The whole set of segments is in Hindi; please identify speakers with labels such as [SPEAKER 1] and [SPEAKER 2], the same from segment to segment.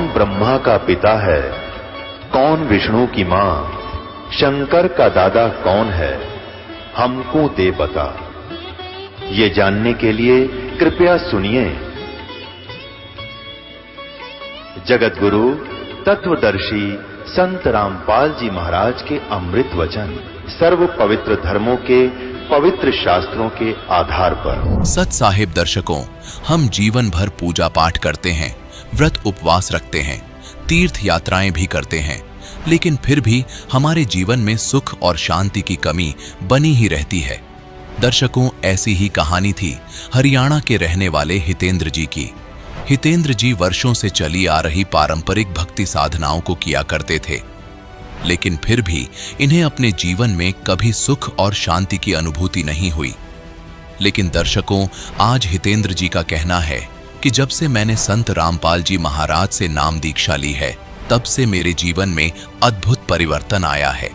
[SPEAKER 1] कौन ब्रह्मा का पिता है, कौन विष्णु की मां, शंकर का दादा कौन है, हमको दे बता। ये जानने के लिए कृपया सुनिए। जगत गुरु तत्वदर्शी संत रामपाल जी महाराज के अमृत वचन सर्व पवित्र धर्मों के पवित्र शास्त्रों के आधार पर।
[SPEAKER 2] सत साहिब दर्शकों, हम जीवन भर पूजा पाठ करते हैं, व्रत उपवास रखते हैं, तीर्थ यात्राएं भी करते हैं, लेकिन फिर भी हमारे जीवन में सुख और शांति की कमी बनी ही रहती है। दर्शकों, ऐसी ही कहानी थी हरियाणा के रहने वाले हितेंद्र जी की। हितेंद्र जी वर्षों से चली आ रही पारंपरिक भक्ति साधनाओं को किया करते थे, लेकिन फिर भी इन्हें अपने जीवन में कभी सुख और शांति की अनुभूति नहीं हुई। लेकिन दर्शकों, आज हितेंद्र जी का कहना है कि जब से मैंने संत रामपाल जी महाराज से नाम दीक्षा ली है, तब से मेरे जीवन में अद्भुत परिवर्तन आया है।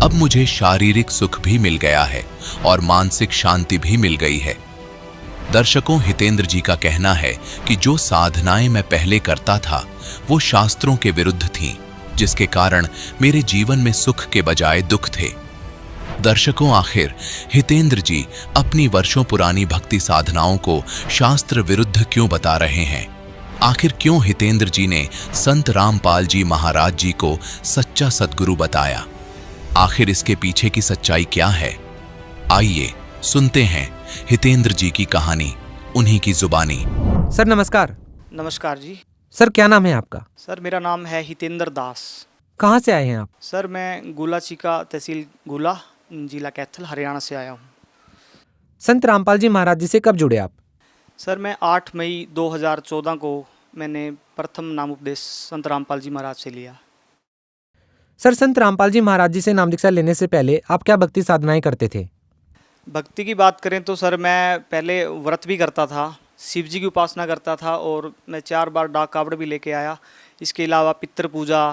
[SPEAKER 2] अब मुझे शारीरिक सुख भी मिल गया है और मानसिक शांति भी मिल गई है। दर्शकों, हितेंद्र जी का कहना है कि जो साधनाएं मैं पहले करता था वो शास्त्रों के विरुद्ध थीं, जिसके कारण मेरे जीवन में सुख के बजाय दुख थे। दर्शकों, आखिर हितेंद्र जी अपनी वर्षों पुरानी भक्ति साधनाओं को शास्त्र विरुद्ध क्यों बता रहे हैं? आखिर क्यों हितेंद्र जी ने संत रामपाल जी महाराज जी को सच्चा सद्गुरु बताया? आखिर इसके पीछे की सच्चाई क्या है? आइए सुनते हैं हितेंद्र जी की कहानी, उन्हीं की जुबानी।
[SPEAKER 3] सर नमस्कार।
[SPEAKER 4] नमस्कार जी।
[SPEAKER 3] सर क्या नाम है आपका?
[SPEAKER 4] सर मेरा नाम है हितेंद्र दास।
[SPEAKER 3] कहाँ से आए हैं आप?
[SPEAKER 4] सर मैं गुला चिका, तहसील गुला, जिला कैथल, हरियाणा से आया हूँ।
[SPEAKER 3] संत रामपाल जी महाराज जी से कब जुड़े आप?
[SPEAKER 4] सर मैं 8 मई 2014 को मैंने प्रथम नाम उपदेश संत रामपाल जी महाराज से लिया।
[SPEAKER 3] सर, संत रामपाल जी महाराज जी से नाम दीक्षा लेने से पहले आप क्या भक्ति साधनाएं करते थे?
[SPEAKER 4] भक्ति की बात करें तो सर मैं पहले व्रत भी करता था, शिव जी की उपासना करता था और मैं 4 बार डाक कावड़ भी लेके आया। इसके अलावा पितृ पूजा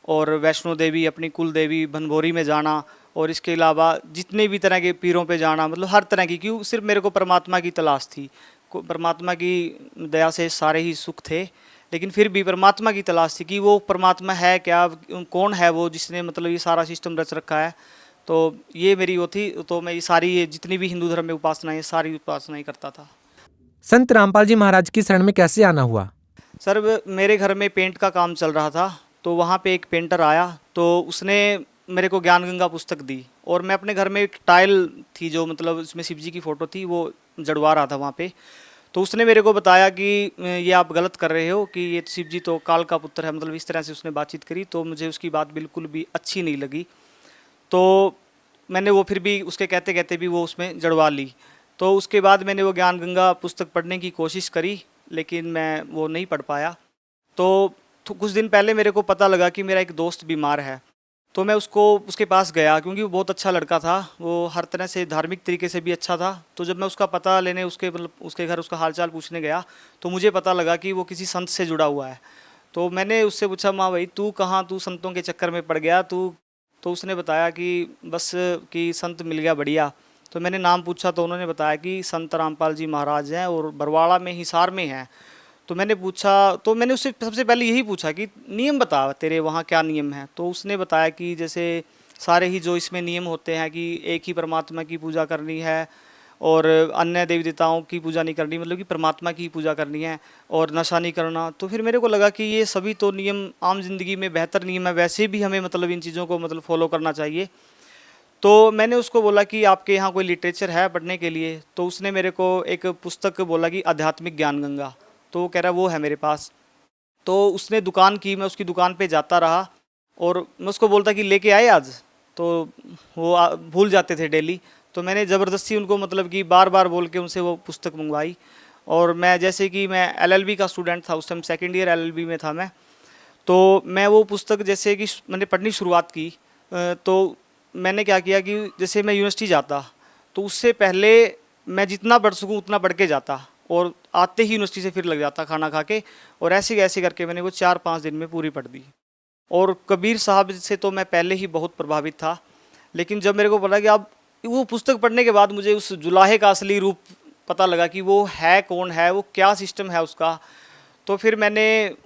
[SPEAKER 4] और वैष्णो देवी, अपनी कुल देवी बनभोरी में जाना, और इसके अलावा जितने भी तरह के पीरों पे जाना, मतलब हर तरह की, क्यों सिर्फ मेरे को परमात्मा की तलाश थी। परमात्मा की दया से सारे ही सुख थे, लेकिन फिर भी परमात्मा की तलाश थी कि वो परमात्मा है क्या, कौन है वो जिसने मतलब ये सारा सिस्टम रच रखा है। तो ये मेरी वो थी। तो मैं ये सारी जितनी भी हिंदू धर्म में उपासनाएं, सारी उपासनाएं करता था।
[SPEAKER 3] संत रामपाल जी महाराज की शरण में कैसे आना हुआ?
[SPEAKER 4] सर मेरे घर में पेंट का काम चल रहा था, तो वहाँ पे एक पेंटर आया, तो उसने मेरे को ज्ञान गंगा पुस्तक दी, और मैं अपने घर में एक टाइल थी जो मतलब उसमें शिव जी की फ़ोटो थी, वो जड़वा रहा था वहाँ पे। तो उसने मेरे को बताया कि ये आप गलत कर रहे हो, कि ये शिव जी तो काल का पुत्र है, मतलब इस तरह से उसने बातचीत करी। तो मुझे उसकी बात बिल्कुल भी अच्छी नहीं लगी, तो मैंने वो फिर भी उसके कहते कहते भी वो उसमें जड़वा ली। तो उसके बाद मैंने वो ज्ञान गंगा पुस्तक पढ़ने की कोशिश करी, लेकिन मैं वो नहीं पढ़ पाया। तो कुछ दिन पहले मेरे को पता लगा कि मेरा एक दोस्त बीमार है, तो मैं उसके पास गया, क्योंकि वो बहुत अच्छा लड़का था, वो हर तरह से धार्मिक तरीके से भी अच्छा था। तो जब मैं उसका पता लेने उसके घर उसका हालचाल पूछने गया, तो मुझे पता लगा कि वो किसी संत से जुड़ा हुआ है। तो मैंने उससे पूछा, माँ भाई तू कहाँ, तू संतों के चक्कर में पड़ गया तू? तो उसने बताया कि बस कि संत मिल गया, बढ़िया। तो मैंने नाम पूछा, तो उन्होंने बताया कि संत रामपाल जी महाराज हैं और बरवाड़ा में, हिसार में हैं। तो मैंने पूछा, तो मैंने उससे सबसे पहले यही पूछा कि नियम बता, तेरे वहाँ क्या नियम है? तो उसने बताया कि जैसे सारे ही जो इसमें नियम होते हैं कि एक ही परमात्मा की पूजा करनी है और अन्य देवी देवताओं की पूजा नहीं करनी, मतलब कि परमात्मा की पूजा करनी है, और नशा नहीं करना। तो फिर मेरे को लगा कि ये सभी तो नियम आम जिंदगी में बेहतर नियम है, वैसे भी हमें मतलब इन चीज़ों को मतलब फॉलो करना चाहिए। तो मैंने उसको बोला कि आपके यहाँ कोई लिटरेचर है पढ़ने के लिए? तो उसने मेरे को एक पुस्तक बोला कि आध्यात्मिक ज्ञान गंगा, तो वो कह रहा वो है मेरे पास। तो उसने दुकान की, मैं उसकी दुकान पे जाता रहा और मैं उसको बोलता कि लेके आए आज, तो वो भूल जाते थे डेली। तो मैंने ज़बरदस्ती उनको मतलब कि बार बार बोल के उनसे वो पुस्तक मंगवाई। और मैं जैसे कि मैं LLB का स्टूडेंट था उस टाइम, 2nd ईयर LLB में था मैं, तो मैं वो पुस्तक जैसे कि मैंने पढ़नी शुरुआत की। तो मैंने क्या किया कि जैसे मैं यूनिवर्सिटी जाता, तो उससे पहले मैं जितना पढ़ सकूँ उतना पढ़ के जाता, और आते ही यूनिवर्सिटी से फिर लग जाता खाना खा के, और ऐसे ऐसे करके मैंने वो 4-5 दिन में पूरी पढ़ दी। और कबीर साहब से तो मैं पहले ही बहुत प्रभावित था, लेकिन जब मेरे को पता कि अब वो पुस्तक पढ़ने के बाद मुझे उस जुलाहे का असली रूप पता लगा कि वो है कौन है, वो क्या सिस्टम है उसका। तो फिर मैंने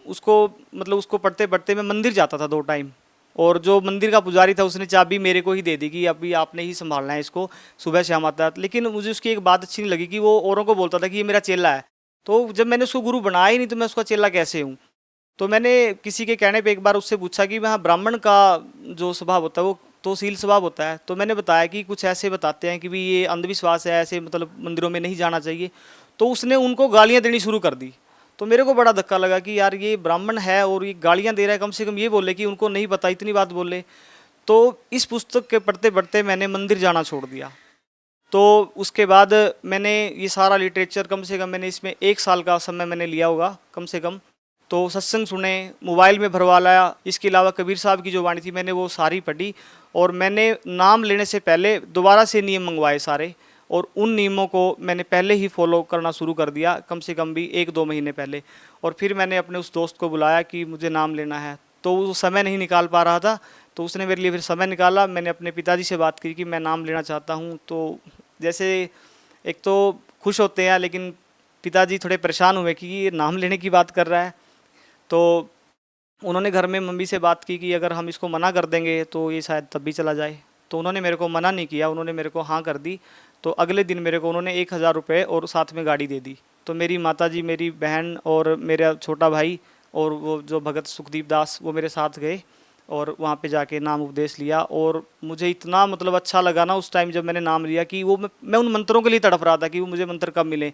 [SPEAKER 4] उसको मतलब उसको पढ़ते पढ़ते मैं मंदिर जाता था 2 टाइम, और जो मंदिर का पुजारी था उसने चाबी मेरे को ही दे दी कि अभी आपने ही संभालना है इसको, सुबह शाम आता है। लेकिन मुझे उसकी एक बात अच्छी नहीं लगी कि वो औरों को बोलता था कि ये मेरा चेला है। तो जब मैंने उसको गुरु बनाया ही नहीं तो मैं उसका चेला कैसे हूँ। तो मैंने किसी के कहने पे एक बार उससे पूछा कि वहाँ ब्राह्मण का जो स्वभाव होता है वो तोशील स्वभाव होता है। तो मैंने बताया कि कुछ ऐसे बताते हैं कि भी ये अंधविश्वास है, ऐसे मतलब मंदिरों में नहीं जाना चाहिए। तो उसने उनको गालियाँ देनी शुरू कर दी। तो मेरे को बड़ा धक्का लगा कि यार ये ब्राह्मण है और ये गालियाँ दे रहा है, कम से कम ये बोले कि उनको नहीं पता, इतनी बात बोले। तो इस पुस्तक के पढ़ते पढ़ते मैंने मंदिर जाना छोड़ दिया। तो उसके बाद मैंने ये सारा लिटरेचर कम से कम मैंने इसमें 1 साल का समय मैंने लिया होगा कम से कम। तो सत्संग सुने, मोबाइल में भरवा लाया। इसके अलावा कबीर साहब की जो वाणी थी मैंने वो सारी पढ़ी, और मैंने नाम लेने से पहले दोबारा से नियम मंगवाए सारे, और उन नियमों को मैंने पहले ही फॉलो करना शुरू कर दिया, कम से कम भी 1-2 महीने पहले। और फिर मैंने अपने उस दोस्त को बुलाया कि मुझे नाम लेना है। तो वो समय नहीं निकाल पा रहा था, तो उसने मेरे लिए फिर समय निकाला। मैंने अपने पिताजी से बात की कि मैं नाम लेना चाहता हूँ। तो जैसे एक तो खुश होते हैं, लेकिन पिताजी थोड़े परेशान हुए कि ये नाम लेने की बात कर रहा है। तो उन्होंने घर में मम्मी से बात की कि अगर हम इसको मना कर देंगे तो ये शायद तब भी चला जाए। तो उन्होंने मेरे को मना नहीं किया, उन्होंने मेरे को हाँ कर दी। तो अगले दिन मेरे को उन्होंने 1000 रुपये और साथ में गाड़ी दे दी। तो मेरी माताजी, मेरी बहन और मेरा छोटा भाई और वो जो भगत सुखदीप दास वो मेरे साथ गए, और वहाँ पे जाके नाम उपदेश लिया। और मुझे इतना मतलब अच्छा लगा ना उस टाइम जब मैंने नाम लिया कि वो मैं उन मंत्रों के लिए तड़प रहा था कि वो मुझे मंत्र कब मिले।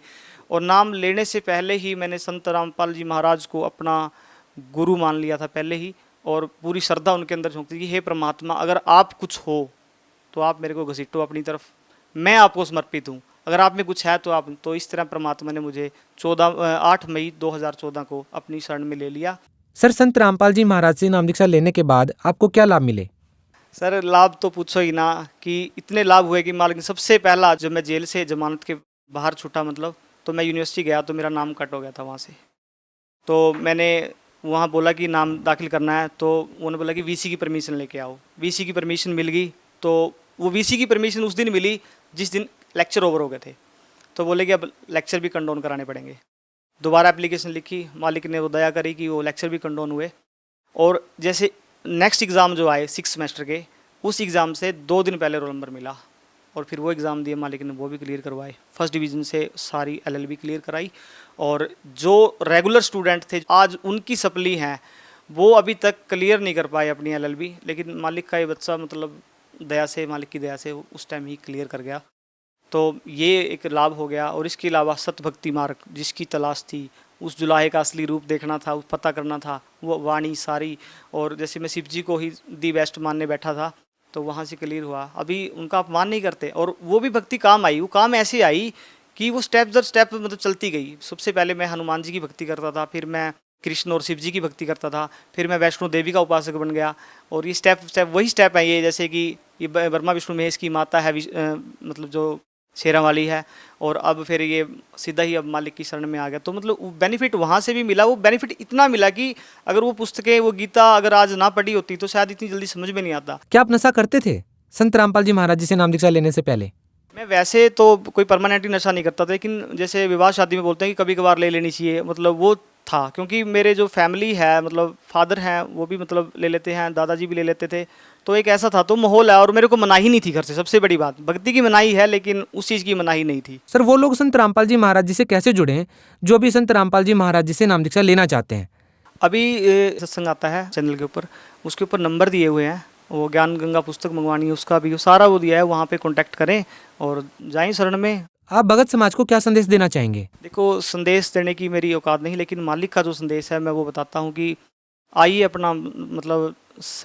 [SPEAKER 4] और नाम लेने से पहले ही मैंने संत रामपाल जी महाराज को अपना गुरु मान लिया था पहले ही, और पूरी श्रद्धा उनके अंदर झोंकती थी कि हे परमात्मा, अगर आप कुछ हो तो आप मेरे को घसीटो अपनी तरफ, मैं आपको समर्पित हूँ। अगर आप में कुछ है तो आप। तो इस तरह परमात्मा ने मुझे 8 मई 2014 को अपनी शरण में ले लिया।
[SPEAKER 3] सर, संत रामपाल जी महाराज से नाम दीक्षा लेने के बाद आपको क्या लाभ मिले?
[SPEAKER 4] सर लाभ तो पूछो ही ना, कि इतने लाभ हुए कि मालिक। सबसे पहला जब मैं जेल से जमानत के बाहर छूटा, मतलब तो मैं यूनिवर्सिटी गया तो मेरा नाम कट हो गया था वहाँ से। तो मैंने वहाँ बोला कि नाम दाखिल करना है, तो उन्होंने बोला कि वीसी की परमिशन लेके आओ। वीसी की परमिशन मिल गई। तो वो वीसी की परमिशन उस दिन मिली जिस दिन लेक्चर ओवर हो गए थे। तो बोले कि अब लेक्चर भी कंडोन कराने पड़ेंगे। दोबारा एप्लीकेशन लिखी, मालिक ने वो दया करी कि वो लेक्चर भी कंडोन हुए। और जैसे नेक्स्ट एग्ज़ाम जो आए 6 सेमेस्टर के, उस एग्ज़ाम से 2 दिन पहले रोल नंबर मिला, और फिर वो एग्ज़ाम दिए, मालिक ने वो भी क्लियर करवाए। फर्स्ट डिवीज़न से सारी LLB क्लियर कराई। और जो रेगुलर स्टूडेंट थे आज उनकी सप्ली हैं, वो अभी तक क्लियर नहीं कर पाए अपनी LLB, लेकिन मालिक का ये बच्चा मतलब दया से, मालिक की दया से उस टाइम ही क्लियर कर गया। तो ये एक लाभ हो गया। और इसके अलावा सतभक्ति मार्ग जिसकी तलाश थी, उस जुलाहे का असली रूप देखना था, पता करना था, वो वाणी सारी। और जैसे मैं शिव जी को ही दी बेस्ट मानने बैठा था, तो वहाँ से क्लियर हुआ। अभी उनका अपमान नहीं करते, और वो भी भक्ति काम आई। वो काम ऐसे आई कि वो स्टेप दर स्टेप मतलब चलती गई। सबसे पहले मैं हनुमान जी की भक्ति करता था, फिर मैं कृष्ण और शिव जी की भक्ति करता था, फिर मैं वैष्णो देवी का उपासक बन गया। और ये स्टेप वही स्टेप है ये, जैसे कि ये ब्रह्मा विष्णु महेश की माता है, मतलब जो शेरा वाली है। और अब फिर ये सीधा ही अब मालिक की शरण में आ गया। तो मतलब बेनिफिट वहाँ से भी मिला। वो बेनिफिट इतना मिला कि अगर वो पुस्तकें, वो गीता अगर आज ना पढ़ी होती तो शायद इतनी जल्दी समझ में नहीं आता।
[SPEAKER 3] क्या आप नशा करते थे संत रामपाल जी महाराज जी से नाम दीक्षा लेने से पहले?
[SPEAKER 4] मैं वैसे तो कोई परमानेंटली नशा नहीं करता था, लेकिन जैसे विवाह शादी में बोलते हैं कि कभी कभार ले लेनी चाहिए, मतलब वो था। क्योंकि मेरे जो फैमिली है, मतलब फादर हैं वो भी मतलब ले लेते हैं, दादाजी भी ले लेते थे। तो एक ऐसा था, तो माहौल है। और मेरे को मनाही नहीं थी घर से। सबसे बड़ी बात, भक्ति की मनाही है लेकिन उस चीज़ की मनाही नहीं थी।
[SPEAKER 3] सर, वो लोग संत रामपाल जी महाराज जी से कैसे जुड़े हैं जो भी संत रामपाल जी महाराज जी से नाम दीक्षा लेना चाहते हैं?
[SPEAKER 4] अभी सत्संग आता है चैनल के ऊपर, उसके ऊपर नंबर दिए हुए हैं। वो ज्ञान गंगा पुस्तक मंगवानी है, उसका भी सारा वो दिया है। वहाँ पे कांटेक्ट करें और जाएं शरण में।
[SPEAKER 3] आप भगत समाज को क्या संदेश देना चाहेंगे?
[SPEAKER 4] देखो, संदेश देने की मेरी औकात नहीं, लेकिन मालिक का जो संदेश है मैं वो बताता हूँ कि आइए अपना मतलब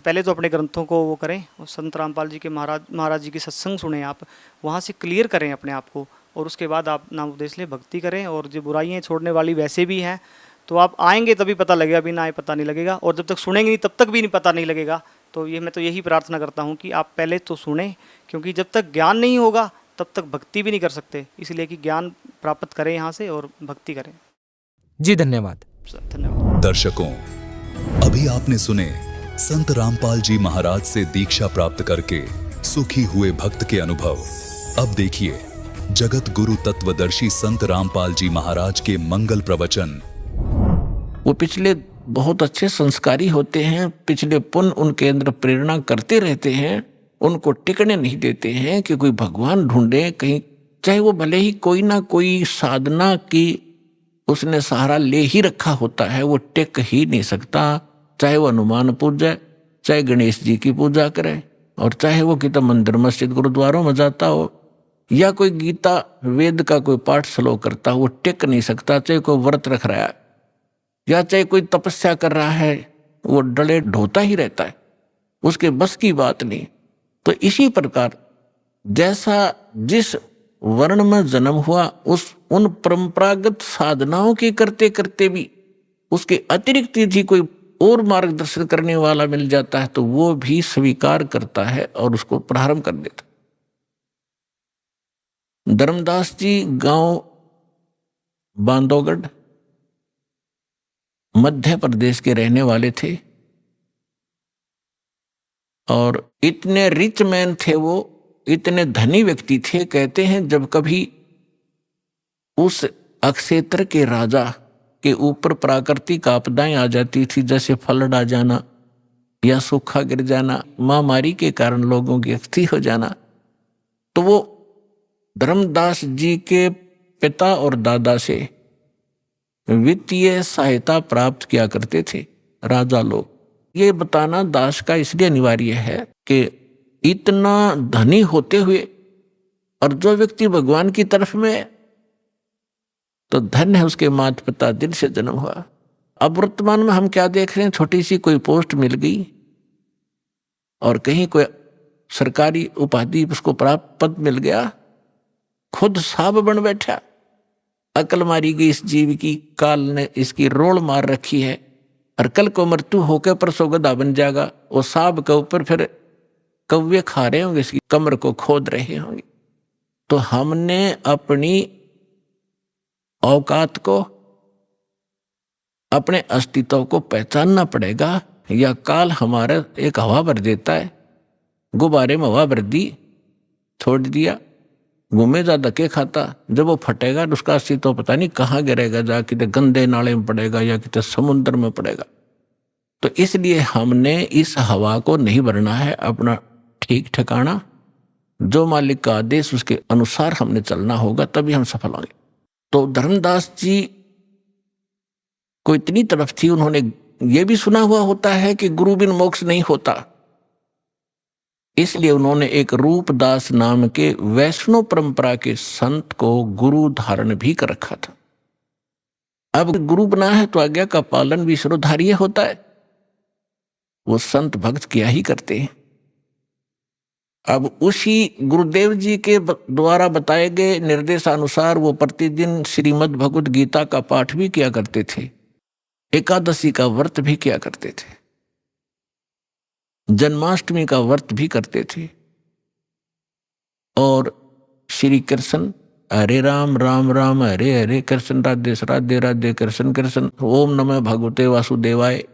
[SPEAKER 4] पहले तो अपने ग्रंथों को वो करें, और संत रामपाल जी के महाराज जी के सत्संग सुने आप, वहाँ से क्लियर करें अपने आप को। और उसके बाद आप नाम उपदेश लें, भक्ति करें। और जो बुराइयाँ छोड़ने वाली वैसे भी हैं, तो आप आएंगे तभी पता लगेगा, बिना आए पता नहीं लगेगा। और जब तक सुनेंगे नहीं तब तक भी नहीं पता नहीं लगेगा। तो ये मैं तो यही प्रार्थना करता हूँ कि आप पहले तो सुने, क्योंकि जब तक ज्ञान नहीं होगा तब तक भक्ति भी नहीं कर सकते। इसलिए कि ज्ञान प्राप्त करें यहाँ से और भक्ति करें।
[SPEAKER 3] जी धन्यवाद।
[SPEAKER 4] धन्यवाद।
[SPEAKER 2] दर्शकों, अभी आपने सुने संत रामपाल जी महाराज से दीक्षा प्राप्त करके सुखी हुए भक्त के अनुभव। अब देखिए जगत गुरु तत्वदर्शी संत रामपाल जी महाराज के मंगल प्रवचन।
[SPEAKER 5] वो पिछले बहुत अच्छे संस्कारी होते हैं, पिछले पुण्य उनके अंदर प्रेरणा करते रहते हैं, उनको टिकने नहीं देते हैं कि कोई भगवान ढूंढे कहीं, चाहे वो भले ही कोई ना कोई साधना की उसने सहारा ले ही रखा होता है, वो टिक ही नहीं सकता। चाहे वो हनुमान पूजा, चाहे गणेश जी की पूजा करे, और चाहे वो कितना मंदिर मस्जिद गुरुद्वारों में जाता हो, या कोई गीता वेद का कोई पाठ स्लो करता हो, वो टिक नहीं सकता। चाहे कोई व्रत रख रहा है या चाहे कोई तपस्या कर रहा है, वो डले ढोता ही रहता है, उसके बस की बात नहीं। तो इसी प्रकार जैसा जिस वर्ण में जन्म हुआ, उन परंपरागत साधनाओं की करते करते भी उसके अतिरिक्त यदि कोई और मार्गदर्शन करने वाला मिल जाता है तो वो भी स्वीकार करता है और उसको प्रारंभ कर देता। धर्मदास जी गांव बांधवगढ़ मध्य प्रदेश के रहने वाले थे, और इतने रिच मैन थे वो, इतने धनी व्यक्ति थे। कहते हैं जब कभी उस अक्षेत्र के राजा के ऊपर प्राकृतिक आपदाएं आ जाती थी, जैसे फ्लड आ जाना या सूखा गिर जाना, महामारी के कारण लोगों की अस्थि हो जाना, तो वो धर्मदास जी के पिता और दादा से वित्तीय सहायता प्राप्त किया करते थे राजा लोग। ये बताना दास का इसलिए अनिवार्य है कि इतना धनी होते हुए और जो व्यक्ति भगवान की तरफ में, तो धन्य है उसके माता पिता दिल से जन्म हुआ। अब वर्तमान में हम क्या देख रहे हैं, छोटी सी कोई पोस्ट मिल गई और कहीं कोई सरकारी उपाधि उसको प्राप्त पद मिल गया, खुद साहब बन बैठा। अकल मारी गई इस जीव की, काल ने इसकी रोल मार रखी है, और कल को मृत्यु होकर परसों गधा बन जाएगा। वो साहब के ऊपर फिर कौवे खा रहे होंगे, इसकी कमर को खोद रहे होंगे। तो हमने अपनी औकात को, अपने अस्तित्व को पहचानना पड़ेगा, या काल हमारा एक हवा भर देता है, गुब्बारे में हवा भर दी, छोड़ दिया, घूमेगा धक्के खाता, जब वो फटेगा तो उसका अस्तित्व पता नहीं कहाँ गिरेगा, जा कितने गंदे नाले में पड़ेगा या कितने समुद्र में पड़ेगा। तो इसलिए हमने इस हवा को नहीं भरना है, अपना ठीक ठिकाना, जो मालिक का आदेश उसके अनुसार हमने चलना होगा, तभी हम सफल होंगे। तो धर्मदास जी को इतनी तरफ थी, उन्होंने ये भी सुना हुआ होता है कि गुरु बिन मोक्ष नहीं होता, इसलिए उन्होंने एक रूपदास नाम के वैष्णव परंपरा के संत को गुरु धारण भी कर रखा था। अब गुरु बना है तो आज्ञा का पालन भी शिरोधार्य होता है, वो संत भक्त किया ही करते हैं। अब उसी गुरुदेव जी के द्वारा बताए गए निर्देशानुसार वो प्रतिदिन श्रीमद् भगवद गीता का पाठ भी किया करते थे, एकादशी का व्रत भी किया करते थे, जन्माष्टमी का व्रत भी करते थे, और श्री कृष्ण हरे राम राम राम हरे हरे, कृष्ण राधे राधे राधे कृष्ण कृष्ण, ओम नमः भगवते वासुदेवाय,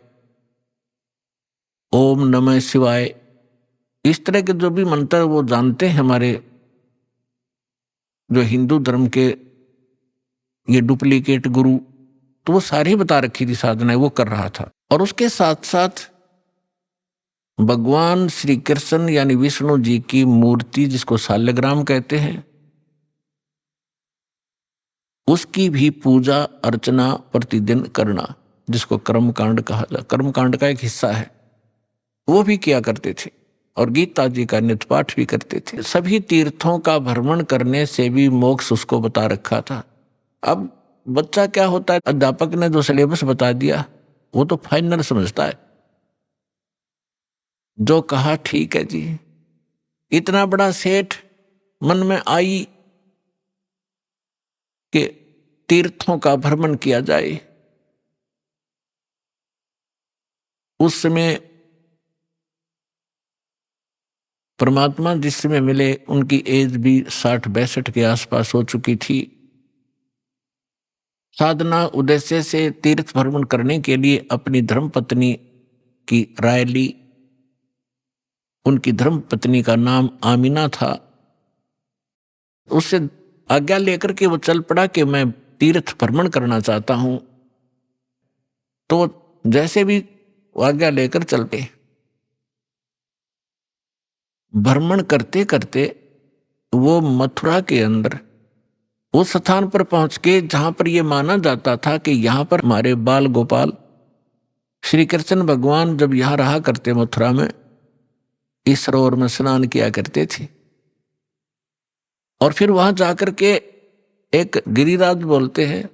[SPEAKER 5] ओम नमः शिवाय, इस तरह के जो भी मंत्र वो जानते हैं हमारे जो हिंदू धर्म के ये डुप्लीकेट गुरु, तो वो सारी बता रखी थी साधनाएं, वो कर रहा था। और उसके साथ साथ भगवान श्री कृष्ण यानी विष्णु जी की मूर्ति, जिसको शालिग्राम कहते हैं, उसकी भी पूजा अर्चना प्रतिदिन करना, जिसको कर्मकांड कहा जाता, कर्मकांड का एक हिस्सा है, वो भी किया करते थे। और गीता जी का नित्य पाठ भी करते थे। सभी तीर्थों का भ्रमण करने से भी मोक्ष उसको बता रखा था। अब बच्चा क्या होता है, अध्यापक ने जो सिलेबस बता दिया वो तो फाइनल समझता है, जो कहा ठीक है जी। इतना बड़ा सेठ मन में आई कि तीर्थों का भ्रमण किया जाए। उस समय परमात्मा जिस समय मिले उनकी एज भी 60-62 के आसपास हो चुकी थी। साधना उद्देश्य से तीर्थ भ्रमण करने के लिए अपनी धर्मपत्नी की राय ली। उनकी धर्मपत्नी का नाम आमीना था। उससे आज्ञा लेकर के वो चल पड़ा कि मैं तीर्थ भ्रमण करना चाहता हूं। तो जैसे भी आज्ञा लेकर चल पे। भ्रमण करते करते वो मथुरा के अंदर उस स्थान पर पहुंच के जहां पर यह माना जाता था कि यहां पर हमारे बाल गोपाल श्री कृष्ण भगवान जब यहां रहा करते मथुरा में, इस सरोवर में स्नान किया करते थे। और फिर वहां जाकर के एक गिरिराज बोलते हैं,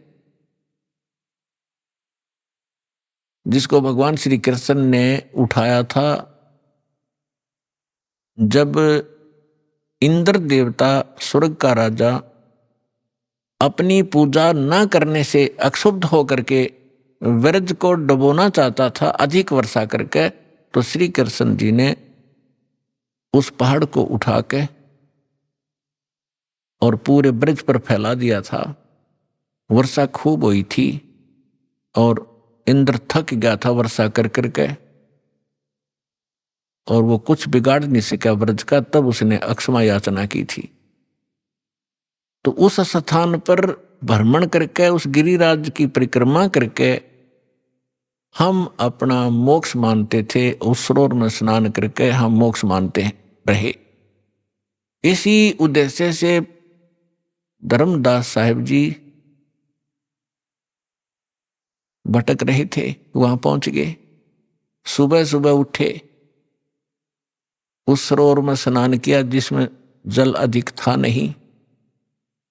[SPEAKER 5] जिसको भगवान श्री कृष्ण ने उठाया था जब इंद्र देवता स्वर्ग का राजा अपनी पूजा न करने से अक्षुब्ध होकर के व्रज को डुबोना चाहता था अधिक वर्षा करके, तो श्री कृष्ण जी ने उस पहाड़ को उठा के और पूरे ब्रज पर फैला दिया था। वर्षा खूब हुई थी और इंद्र थक गया था वर्षा कर करके, और वो कुछ बिगाड़ नहीं सका ब्रज का। तब उसने अक्षमा याचना की थी। तो उस स्थान पर भ्रमण करके, उस गिरिराज की परिक्रमा करके हम अपना मोक्ष मानते थे। उस सरोवर में स्नान करके हम मोक्ष मानते रहे। इसी उद्देश्य से धर्मदास साहिब जी भटक रहे थे, वहां पहुंच गए। सुबह सुबह उठे, उस सरोवर में स्नान किया जिसमें जल अधिक था नहीं,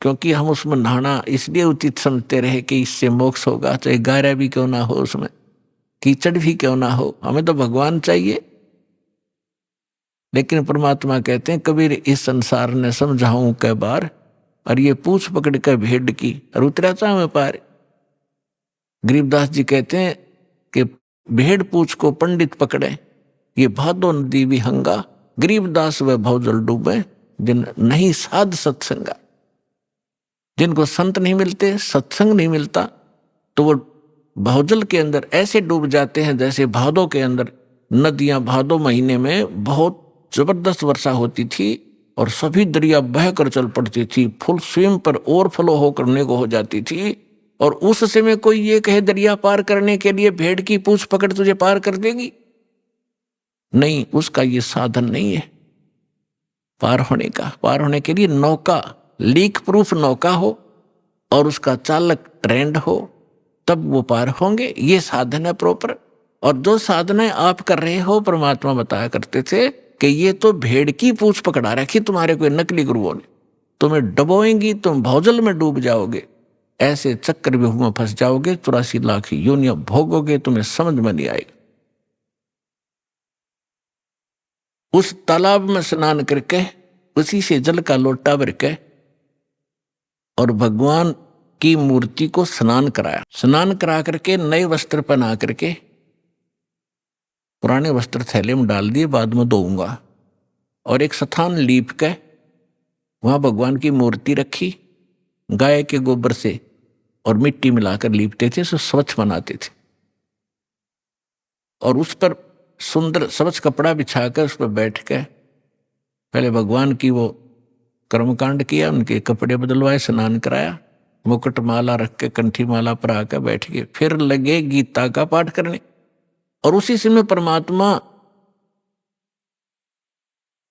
[SPEAKER 5] क्योंकि हम उसमें नहाना इसलिए उचित समझते रहे कि इससे मोक्ष होगा, चाहे गहरा भी क्यों ना हो, उसमें कीचड़ भी क्यों ना हो, हमें तो भगवान चाहिए। लेकिन परमात्मा कहते हैं, कबीर इस संसार ने समझाऊं कई बार, और ये पूछ पकड़ कर भेड़ की और उतरा चाहे पार। गरीबदास जी कहते हैं कि भेड़ पूछ को पंडित पकड़े, ये भादो नदी विहंगा, गरीबदास व भवजल डूबे, जिन नहीं साध सत्संगा। जिनको संत नहीं मिलते, सत्संग नहीं मिलता, तो वो भवजल के अंदर ऐसे डूब जाते हैं जैसे भादो के अंदर नदियां, भादो महीने में बहुत जबरदस्त वर्षा होती थी और सभी दरिया बहकर चल पड़ती थी, फुल स्विम पर ओवरफ्लो हो करने को हो जाती थी। और उस समय कोई ये कहे दरिया पार करने के लिए भेड़ की पूंछ पकड़ तुझे पार कर देगी, नहीं, उसका ये साधन नहीं है पार होने का। पार होने के लिए नौका, लीक प्रूफ नौका हो और उसका चालक ट्रेंड हो, तब वो पार होंगे। ये साधन है प्रॉपर। और जो साधनाएं आप कर रहे हो, परमात्मा बताया करते थे कि ये तो भेड़ की पूंछ पकड़ा रखी तुम्हारे कोई नकली गुरुओं ने, तुम्हें डबोएंगी, तुम भौजल में डूब जाओगे, ऐसे चक्रव्यूह में फंस जाओगे, 84 लाख योनियां भोगोगे, तुम्हें समझ में नहीं आएगा। उस तालाब में स्नान करके उसी से जल का लोटा भर के और भगवान की मूर्ति को स्नान कराया। स्नान करा करके नए वस्त्र पहना करके पुराने वस्त्र थैले में डाल दिए, बाद में धोऊंगा। और एक स्थान लीप के वहां भगवान की मूर्ति रखी, गाय के गोबर से और मिट्टी मिलाकर लीपते थे, उसे स्वच्छ बनाते थे। और उस पर सुंदर स्वच्छ कपड़ा बिछाकर उस पर बैठ के पहले भगवान की वो कर्मकांड किया, उनके कपड़े बदलवाए, स्नान कराया, मुकुट माला रख के कंठी माला पर आकर बैठ गए। फिर लगे गीता का पाठ करने। और उसी समय परमात्मा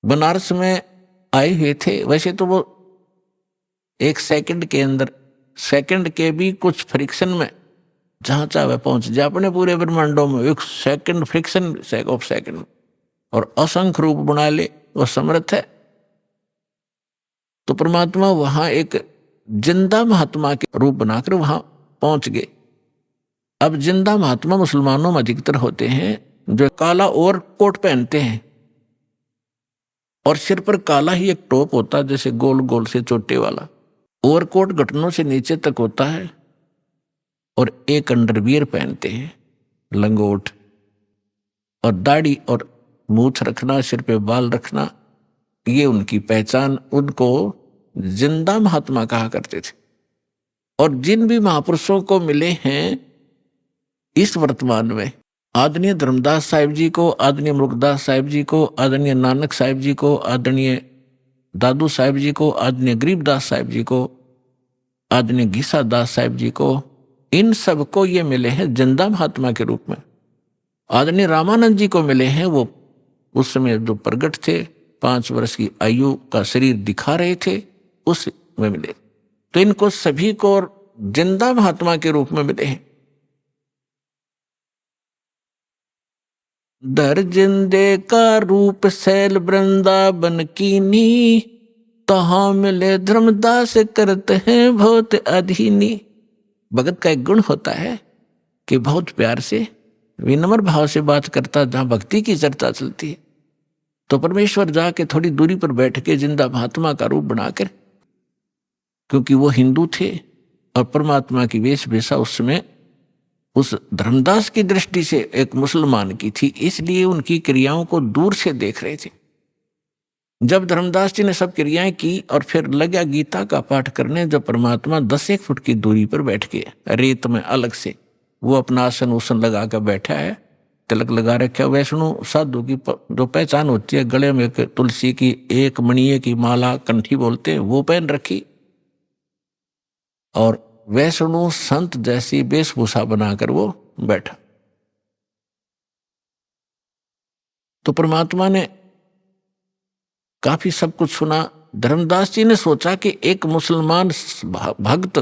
[SPEAKER 5] बनारस में आए हुए थे। वैसे तो वो एक सेकंड के अंदर, सेकंड के भी कुछ फ्रिक्शन में जहां चाहे पहुंच जाए अपने पूरे ब्रह्मांडों में, एक सेकंड फ्रिक्शन ऑफ सेकंड, और असंख्य रूप बना ले, वो समर्थ है। तो परमात्मा वहां एक जिंदा महात्मा के रूप बनाकर वहां पहुंच गए। अब जिंदा महात्मा मुसलमानों में अधिकतर होते हैं जो काला और कोट पहनते हैं और सिर पर काला ही एक टोप होता है, जैसे गोल गोल से चोटे वाला। ओवरकोट घुटनों से नीचे तक होता है और एक अंडरवियर पहनते हैं, लंगोट। और दाढ़ी और मूछ रखना, सिर पे बाल रखना, ये उनकी पहचान। उनको जिंदा महात्मा कहा करते थे। और जिन भी महापुरुषों को मिले हैं इस वर्तमान में, आदरणीय धर्मदास साहिब जी को, आदरणीय मुरुगदास साहिब जी को, आदरणीय नानक साहिब जी को, आदरणीय दादू साहिब जी को, आदरणीय गरीबदास साहिब जी को, आदरणीय घीसा दास साहिब जी को, इन सबको ये मिले हैं जिंदा महात्मा के रूप में। आदरणीय रामानंद जी को मिले हैं, वो उस समय जो प्रगट थे, 5 वर्ष की आयु का शरीर दिखा रहे थे, उस में मिले। तो इनको सभी को जिंदा महात्मा के रूप में मिले हैं। दर जिंदे का रूप सैल वृंदावन कीनी, तहाँ मिले धर्मदास करते हैं बहुत अधीनी। भगत का एक गुण होता है कि बहुत प्यार से विनम्र भाव से बात करता, जहां भक्ति की चर्चा चलती है तो परमेश्वर जाके थोड़ी दूरी पर बैठ के जिंदा महात्मा का रूप बनाकर, क्योंकि वो हिंदू थे और परमात्मा की वेशभूषा उस समय उस धर्मदास की दृष्टि से एक मुसलमान की थी, इसलिए उनकी क्रियाओं को दूर से देख रहे थे। जब धर्मदास जी ने सब क्रियाएं की और फिर लगा गीता का पाठ करने, जब परमात्मा 10 फुट की दूरी पर बैठ के रेत में अलग से वो अपना आसन उसन लगा कर बैठा है, तिलक लगा रखा। वैष्णो साधु की जो पहचान होती है, गले में तुलसी की एक मणिये की माला, कंठी बोलते हैं, वो पहन रखी और वैष्णो संत जैसी वेशभूषा बनाकर वो बैठा। तो परमात्मा ने काफी सब कुछ सुना। धर्मदास जी ने सोचा कि एक मुसलमान भक्त,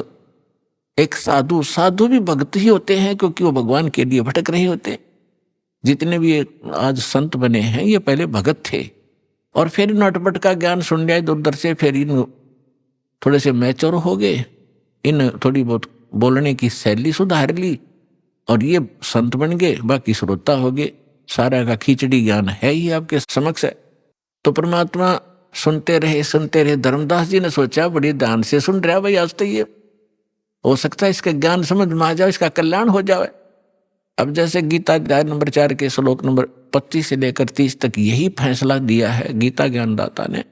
[SPEAKER 5] एक साधु, साधु भी भक्त ही होते हैं क्योंकि वो भगवान के लिए भटक रहे होते हैं। जितने भी आज संत बने हैं ये पहले भगत थे और फिर नटपट का ज्ञान सुन लिया इधर उधर से, फिर इन थोड़े से मैच्योर हो गए, इन थोड़ी बहुत बोलने की शैली सुधार ली और ये संत बन गए, बाकी श्रोता हो गए। सारा का खिचड़ी ज्ञान है ही आपके समक्ष है। तो परमात्मा सुनते रहे। धर्मदास जी ने सोचा बड़ी ध्यान से सुन रहा भाई, आज तो ये हो सकता है इसका ज्ञान समझ में आ जाए, इसका कल्याण हो जाए। अब जैसे गीता अध्याय नंबर 4 के श्लोक नंबर 25 से लेकर 30 तक यही फैसला दिया है गीता ज्ञानदाता ने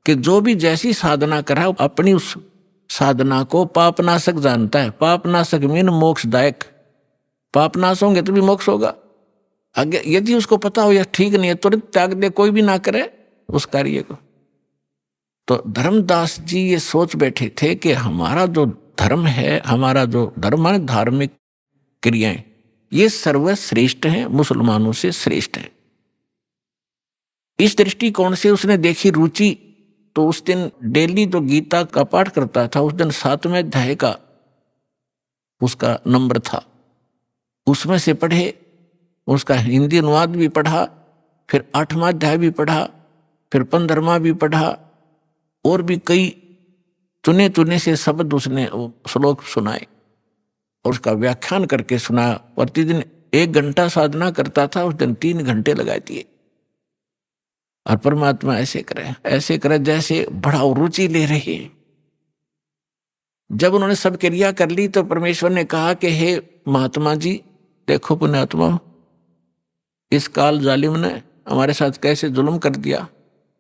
[SPEAKER 5] कि जो भी जैसी साधना करा अपनी उस साधना को पापनाशक जानता है। पापनाशक मीन मोक्षदायक। पापनाश होंगे तो भी मोक्ष होगा। आगे यदि उसको पता हो या ठीक नहीं है तुरंत त्याग दे, कोई भी ना करे उस कार्य को। तो धर्मदास जी ये सोच बैठे थे कि हमारा जो धर्म है, हमारा जो धर्म है धार्मिक क्रियाएं, ये सर्वश्रेष्ठ हैं, मुसलमानों से श्रेष्ठ है। इस दृष्टिकोण से उसने देखी रुचि। तो उस दिन डेली जो गीता का पाठ करता था, उस दिन 7वें अध्याय का उसका नंबर था, उसमें से पढ़े, उसका हिंदी अनुवाद भी पढ़ा, फिर 8वां अध्याय भी पढ़ा, फिर 15वां भी पढ़ा और भी कई चुने से शब्द उसने श्लोक सुनाए और उसका व्याख्यान करके सुनाया। प्रतिदिन 1 घंटा साधना करता था, उस दिन 3 घंटे लगा दिए। और परमात्मा ऐसे करे जैसे बड़ा रुचि ले रही है। जब उन्होंने सब क्रिया कर ली तो परमेश्वर ने कहा कि हे महात्मा जी, देखो पुण्यात्मा, इस काल जालिम ने हमारे साथ कैसे जुल्म कर दिया।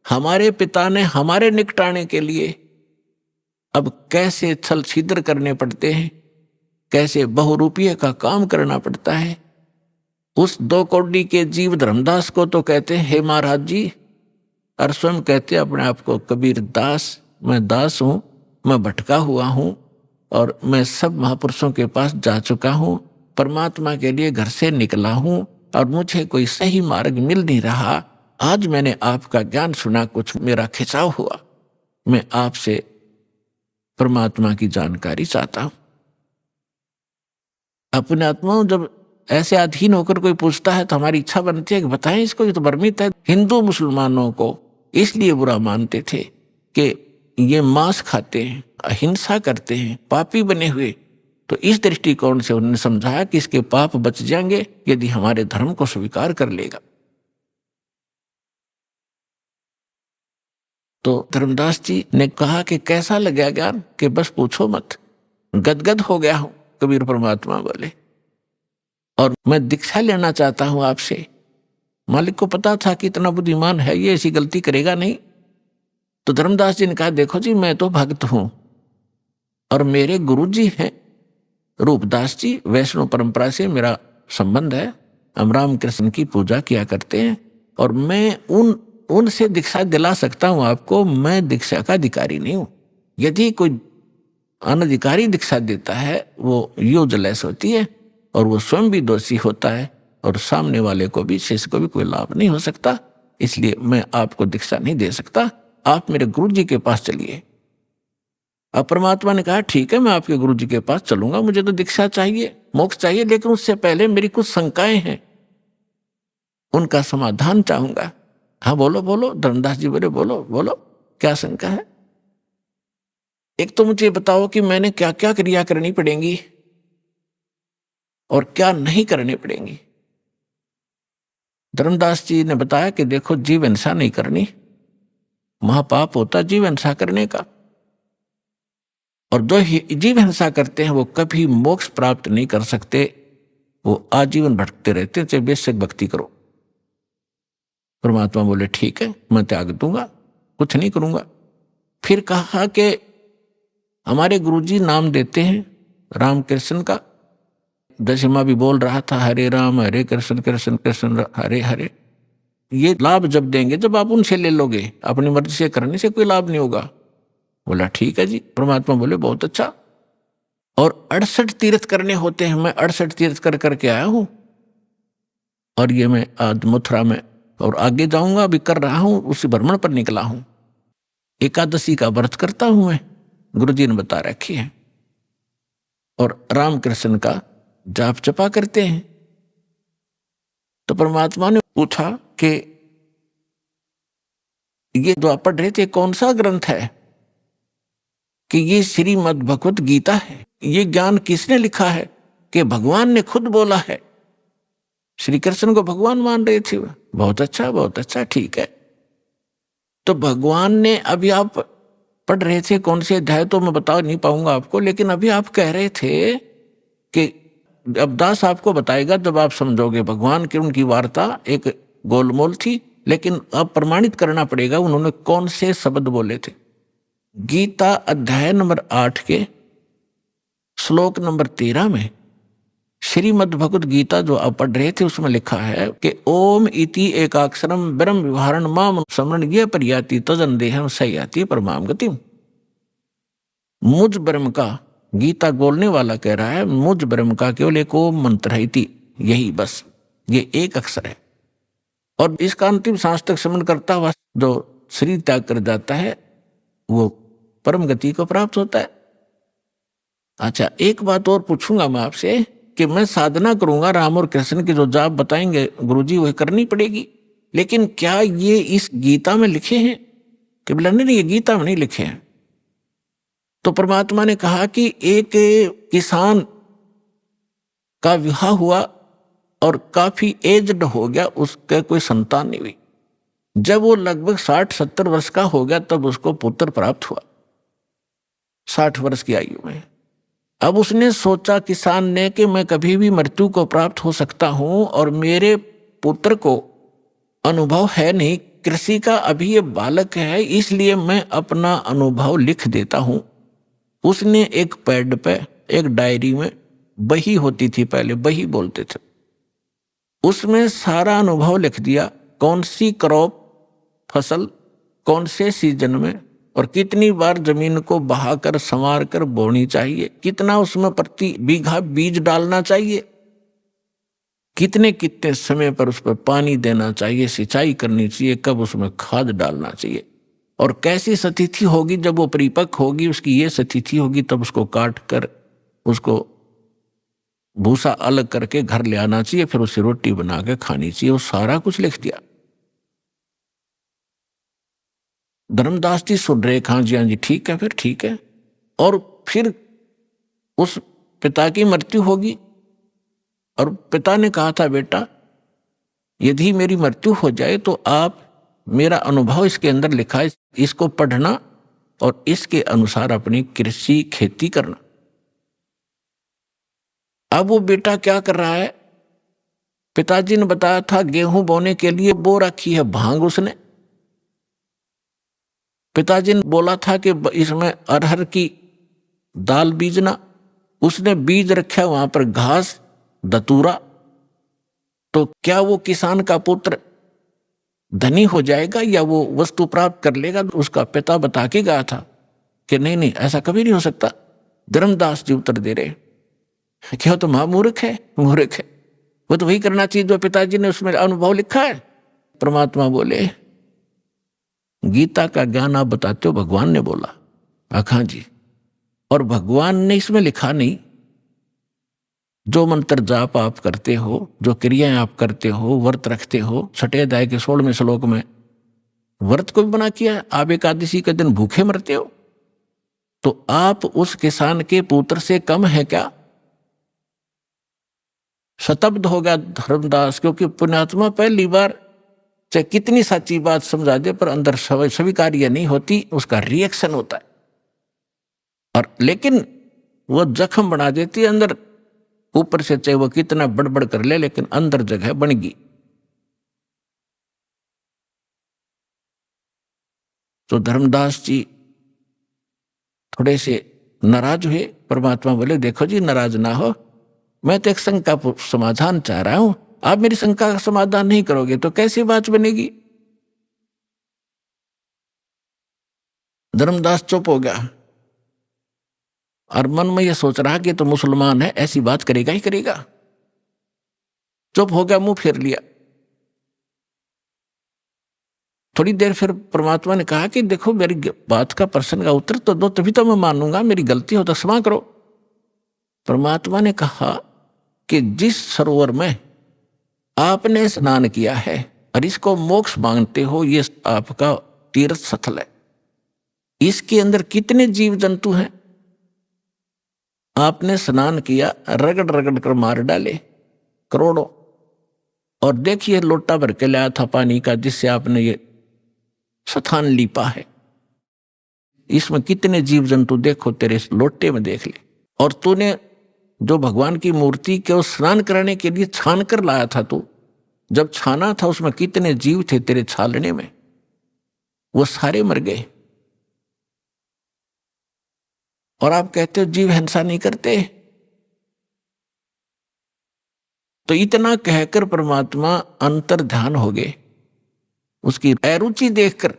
[SPEAKER 5] हमारे पिता ने हमारे निकटाने के लिए अब कैसे छल छिद्र करने पड़ते हैं, कैसे बहुरूपीय का काम करना पड़ता है। उस 2 कौड़ी के जीव धर्मदास को तो कहते हैं हे महाराज जी, और स्वयं कहते अपने आप को कबीर दास। मैं दास हूं, मैं भटका हुआ हूं और मैं सब महापुरुषों के पास जा चुका हूं, परमात्मा के लिए घर से निकला हूं और मुझे कोई सही मार्ग मिल नहीं रहा। आज मैंने आपका ज्ञान सुना, कुछ मेरा खिंचाव हुआ, मैं आपसे परमात्मा की जानकारी चाहता हूं। अपने आत्माओं जब ऐसे अधीन होकर कोई पूछता है तो हमारी इच्छा बनती है कि बताएं इसको, ये तो भ्रमित है। हिंदू मुसलमानों को इसलिए बुरा मानते थे कि ये मांस खाते हैं, अहिंसा करते हैं, पापी बने हुए। तो इस दृष्टिकोण से उन्होंने समझाया कि इसके पाप बच जाएंगे यदि हमारे धर्म को स्वीकार कर लेगा। तो धर्मदास जी ने कहा कि कैसा लगा ज्ञान, कि बस पूछो मत, गदगद हो गया हूं। कबीर परमात्मा बोले और मैं दीक्षा लेना चाहता हूं आपसे। मालिक को पता था कि इतना बुद्धिमान है, ये ऐसी गलती करेगा नहीं। तो धर्मदास जी ने कहा देखो जी, मैं तो भक्त हूं और मेरे गुरु जी हैं रूपदास जी, वैष्णव परंपरा से मेरा संबंध है, हम रामकृष्ण की पूजा किया करते हैं और मैं उनसे दीक्षा दिला सकता हूं आपको। मैं दीक्षा का अधिकारी नहीं हूं। यदि कोई अनधिकारी दीक्षा देता है वो यूजलेस होती है, और वो स्वयं भी दोषी होता है और सामने वाले को भी, शिष्य को भी कोई लाभ नहीं हो सकता। इसलिए मैं आपको दीक्षा नहीं दे सकता, आप मेरे गुरु जी के पास चलिए। अब परमात्मा ने कहा ठीक है, मैं आपके गुरु जी के पास चलूंगा, मुझे तो दीक्षा चाहिए, मोक्ष चाहिए, लेकिन उससे पहले मेरी कुछ शंकाएं हैं, उनका समाधान चाहूंगा। हाँ बोलो बोलो। धर्मदास जी बोले बोलो बोलो, क्या शंका है? एक तो मुझे बताओ कि मैंने क्या क्या क्रिया करनी पड़ेंगी और क्या नहीं करनी पड़ेंगी। धर्मदास जी ने बताया कि देखो, जीव हिंसा नहीं करनी, महापाप होता जीव हिंसा करने का, और जो जीव हिंसा करते हैं वो कभी मोक्ष प्राप्त नहीं कर सकते, वो आजीवन भटकते रहते हैं, चाहे बेशक भक्ति करो। परमात्मा बोले ठीक है, मैं त्याग दूंगा, कुछ नहीं करूंगा। फिर कहा कि हमारे गुरुजी नाम देते हैं रामकृष्ण का, दशमा भी बोल रहा था हरे राम हरे कृष्ण कृष्ण कृष्ण हरे हरे। ये लाभ जब देंगे जब आप उनसे ले लोगे, अपनी मर्जी से करने से कोई लाभ नहीं होगा। बोला ठीक है जी। परमात्मा बोले बहुत अच्छा। और 68 तीर्थ करने होते हैं, मैं 68 तीर्थ कर करके आया हूं, और ये मैं आज मथुरा में और आगे जाऊंगा, अभी कर रहा हूं, उसी भ्रमण पर निकला हूं। एकादशी का व्रत करता हूं मैं, गुरुजी ने बता रखी है, और रामकृष्ण का जाप जपा करते हैं। तो परमात्मा ने पूछा कि ये जो आप पढ़ रहे थे कौन सा ग्रंथ है? कि ये श्रीमद् भगवत गीता है। ये ज्ञान किसने लिखा है? कि भगवान ने खुद बोला है। श्री कृष्ण को भगवान मान रहे थे। बहुत अच्छा बहुत अच्छा, ठीक है। तो भगवान ने, अभी आप पढ़ रहे थे कौन से अध्याय तो मैं बता नहीं पाऊंगा आपको, लेकिन अभी आप कह रहे थे कि अब दास आपको बताएगा जब आप समझोगे। भगवान की उनकी वार्ता एक गोलमोल थी, लेकिन अब प्रमाणित करना पड़ेगा उन्होंने कौन से शब्द बोले थे। गीता अध्याय नंबर 8 के श्लोक नंबर 13 में, श्रीमद् भगवत गीता जो आप पढ़ रहे थे उसमें लिखा है कि ओम इति एकाक्षरम ब्रह्म विहारण माम समरण ये परियाति तजन देहम सयाति परमाम गतिम। मुझ ब्रह्म का, गीता बोलने वाला कह रहा है, मुझ ब्रह्म का केवल एक ओम मंत्र है, इति, यही बस, ये एक अक्षर है। और इसका अंतिम सांस तक स्मरण करता हुआ जो शरीर त्याग कर जाता है वो परम गति को प्राप्त होता है। अच्छा, एक बात और पूछूंगा मैं आपसे कि मैं साधना करूंगा, राम और कृष्ण के जो जाप बताएंगे गुरुजी वही करनी पड़ेगी, लेकिन क्या ये इस गीता में लिखे हैं? कि बोला नहीं, ये गीता में नहीं लिखे हैं। तो परमात्मा ने कहा कि एक किसान का विवाह हुआ और काफी एज्ड हो गया, उसका कोई संतान नहीं हुई। जब वो लगभग 60-70 वर्ष का हो गया तब उसको पुत्र प्राप्त हुआ, 60 वर्ष की आयु में। अब उसने सोचा किसान ने कि मैं कभी भी मृत्यु को प्राप्त हो सकता हूं और मेरे पुत्र को अनुभव है नहीं कृषि का, अभी ये बालक है, इसलिए मैं अपना अनुभव लिख देता हूं। उसने एक पैड पे, एक डायरी में, बही होती थी पहले, बही बोलते थे, उसमें सारा अनुभव लिख दिया। कौन सी क्रॉप, फसल कौन से सीजन में और कितनी बार जमीन को बहाकर संवार कर बोनी चाहिए, कितना उसमें प्रति बीघा बीज डालना चाहिए, कितने कितने समय पर उस पर पानी देना चाहिए, सिंचाई करनी चाहिए, कब उसमें खाद डालना चाहिए, और कैसी स्थिति होगी जब वो परिपक्व होगी, उसकी ये स्थिति होगी तब उसको काट कर उसको भूसा अलग करके घर ले आना चाहिए, फिर उसे रोटी बना के खानी चाहिए। वो सारा कुछ लिख दिया। धर्मदास जी सुन रहे, हाँ जी ठीक है, फिर ठीक है। और फिर उस पिता की मृत्यु होगी और पिता ने कहा था, बेटा यदि मेरी मृत्यु हो जाए तो आप, मेरा अनुभव इसके अंदर लिखा है, इसको पढ़ना और इसके अनुसार अपनी कृषि खेती करना। अब वो बेटा क्या कर रहा है? पिताजी ने बताया था गेहूं बोने के लिए बो रखी है भांग उसने। पिताजी ने बोला था कि इसमें अरहर की दाल बीजना, उसने बीज रखा वहां पर घास दतूरा। तो क्या वो किसान का पुत्र धनी हो जाएगा या वो वस्तु प्राप्त कर लेगा? उसका पिता बता के गया था कि नहीं नहीं, ऐसा कभी नहीं हो सकता। धर्मदास जी उत्तर दे रहे, क्या तो महामूर्ख है, मूर्ख है, वो तो वही करना चाहिए जो पिताजी ने उसमें अनुभव लिखा है। परमात्मा बोले, गीता का ज्ञान आप बताते हो, भगवान ने बोला। आखा जी, और भगवान ने इसमें लिखा नहीं, जो मंत्र जाप आप करते हो, जो क्रियाएं आप करते हो, व्रत रखते हो, छठे अध्याय के 16वें श्लोक में व्रत को भी बना किया। आप एकादशी के दिन भूखे मरते हो, तो आप उस किसान के पुत्र से कम है क्या? शतब्द हो गया धर्मदास, क्योंकि पुण्यात्मा पहली बार चाहे कितनी सच्ची बात समझा दे पर अंदर स्वीकार्य नहीं होती, उसका रिएक्शन होता है। और लेकिन वो जख्म बना देती है अंदर, ऊपर से चाहे वो कितना बड़बड़ कर ले, लेकिन अंदर जगह बन गई। तो धर्मदास जी थोड़े से नाराज हुए। परमात्मा बोले, देखो जी नाराज ना हो, मैं तो एक शंका का समाधान चाह रहा हूं, आप मेरी शंका का समाधान नहीं करोगे तो कैसी बात बनेगी? धर्मदास चुप हो गया और मन में यह सोच रहा कि तो मुसलमान है, ऐसी बात करेगा ही करेगा। चुप हो गया, मुंह फेर लिया। थोड़ी देर फिर परमात्मा ने कहा कि देखो, मेरी बात का प्रश्न का उत्तर तो दो, तभी तो मैं मानूंगा, मेरी गलती हो तो क्षमा करो। परमात्मा ने कहा कि जिस सरोवर में आपने स्नान किया है और इसको मोक्ष मांगते हो, ये आपका तीर्थ स्थल है, इसके अंदर कितने जीव जंतु हैं? आपने स्नान किया, रगड़ रगड़ कर मार डाले करोड़ों, और देखिए लोटा भर के लाया था पानी का, जिससे आपने ये स्थान लीपा है, इसमें कितने जीव जंतु देखो, तेरे लोटे में देख ले। और तूने जो भगवान की मूर्ति के स्नान कराने के लिए छान कर लाया था, तू जब छाना था उसमें कितने जीव थे तेरे छालने में, वो सारे मर गए। और आप कहते हो जीव हिंसा नहीं करते। तो इतना कहकर परमात्मा अंतर ध्यान हो गए, उसकी अरुचि देखकर।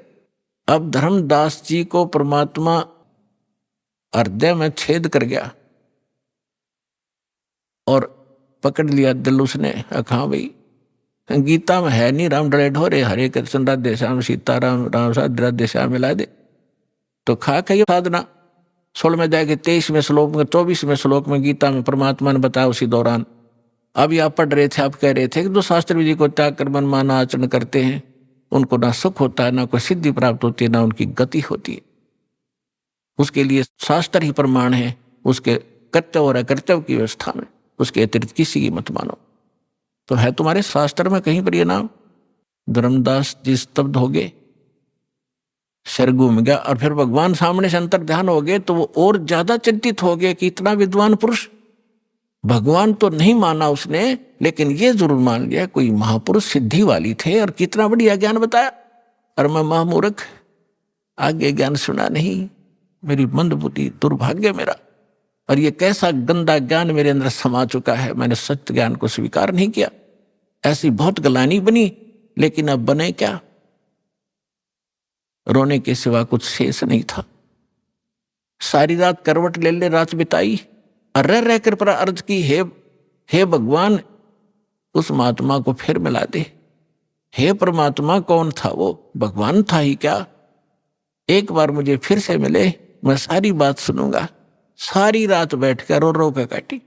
[SPEAKER 5] अब धर्मदास जी को परमात्मा हृदय में छेद कर गया और पकड़ लिया दिल उसने। हाँ भाई, गीता में है नहीं राम डरे ढोरे, हरे कृष्ण राधे श्याम सीताराम राम साध राधे श्याम मिला दे, तो खा के साधना 16 में जाके 23वें श्लोक में 24वें श्लोक में गीता में परमात्मा ने बताया उसी दौरान। अभी आप पढ़ रहे थे, आप कह रहे थे कि जो शास्त्र विधि को त्याग कर मनमाना आचरण करते हैं, उनको ना सुख होता है, ना कोई सिद्धि प्राप्त होती है, ना उनकी गति होती है। उसके लिए शास्त्र ही प्रमाण है, उसके कर्तव्य और अकर्तव्य की व्यवस्था में, उसके अतिरिक्त किसी की मत मानो। तो है तुम्हारे शास्त्र में कहीं पर यह नाम? धर्मदास जी स्तब्ध हो गए, सिर घूम गया। और फिर भगवान सामने से अंतर ध्यान हो गए, तो वो और ज्यादा चिंतित हो गए कि इतना विद्वान पुरुष, भगवान तो नहीं माना उसने, लेकिन ये जरूर मान लिया कोई महापुरुष सिद्धि वाली थे, और कितना बढ़िया ज्ञान बताया। और मैं महामूर्ख, आगे ज्ञान सुना नहीं, मेरी मंदबुद्धि, दुर्भाग्य मेरा। और ये कैसा गंदा ज्ञान मेरे अंदर समा चुका है, मैंने सत्य ज्ञान को स्वीकार नहीं किया। ऐसी बहुत गलानी बनी, लेकिन अब बने क्या? रोने के सिवा कुछ शेष नहीं था। सारी रात करवट ले ले रात बिताई, और रह रहकर पर अर्ज की, हे भगवान, उस महात्मा को फिर मिला दे। हे परमात्मा, कौन था वो? भगवान था ही क्या? एक बार मुझे फिर से मिले, मैं सारी बात सुनूंगा। सारी रात बैठकर रो रो कर काटी।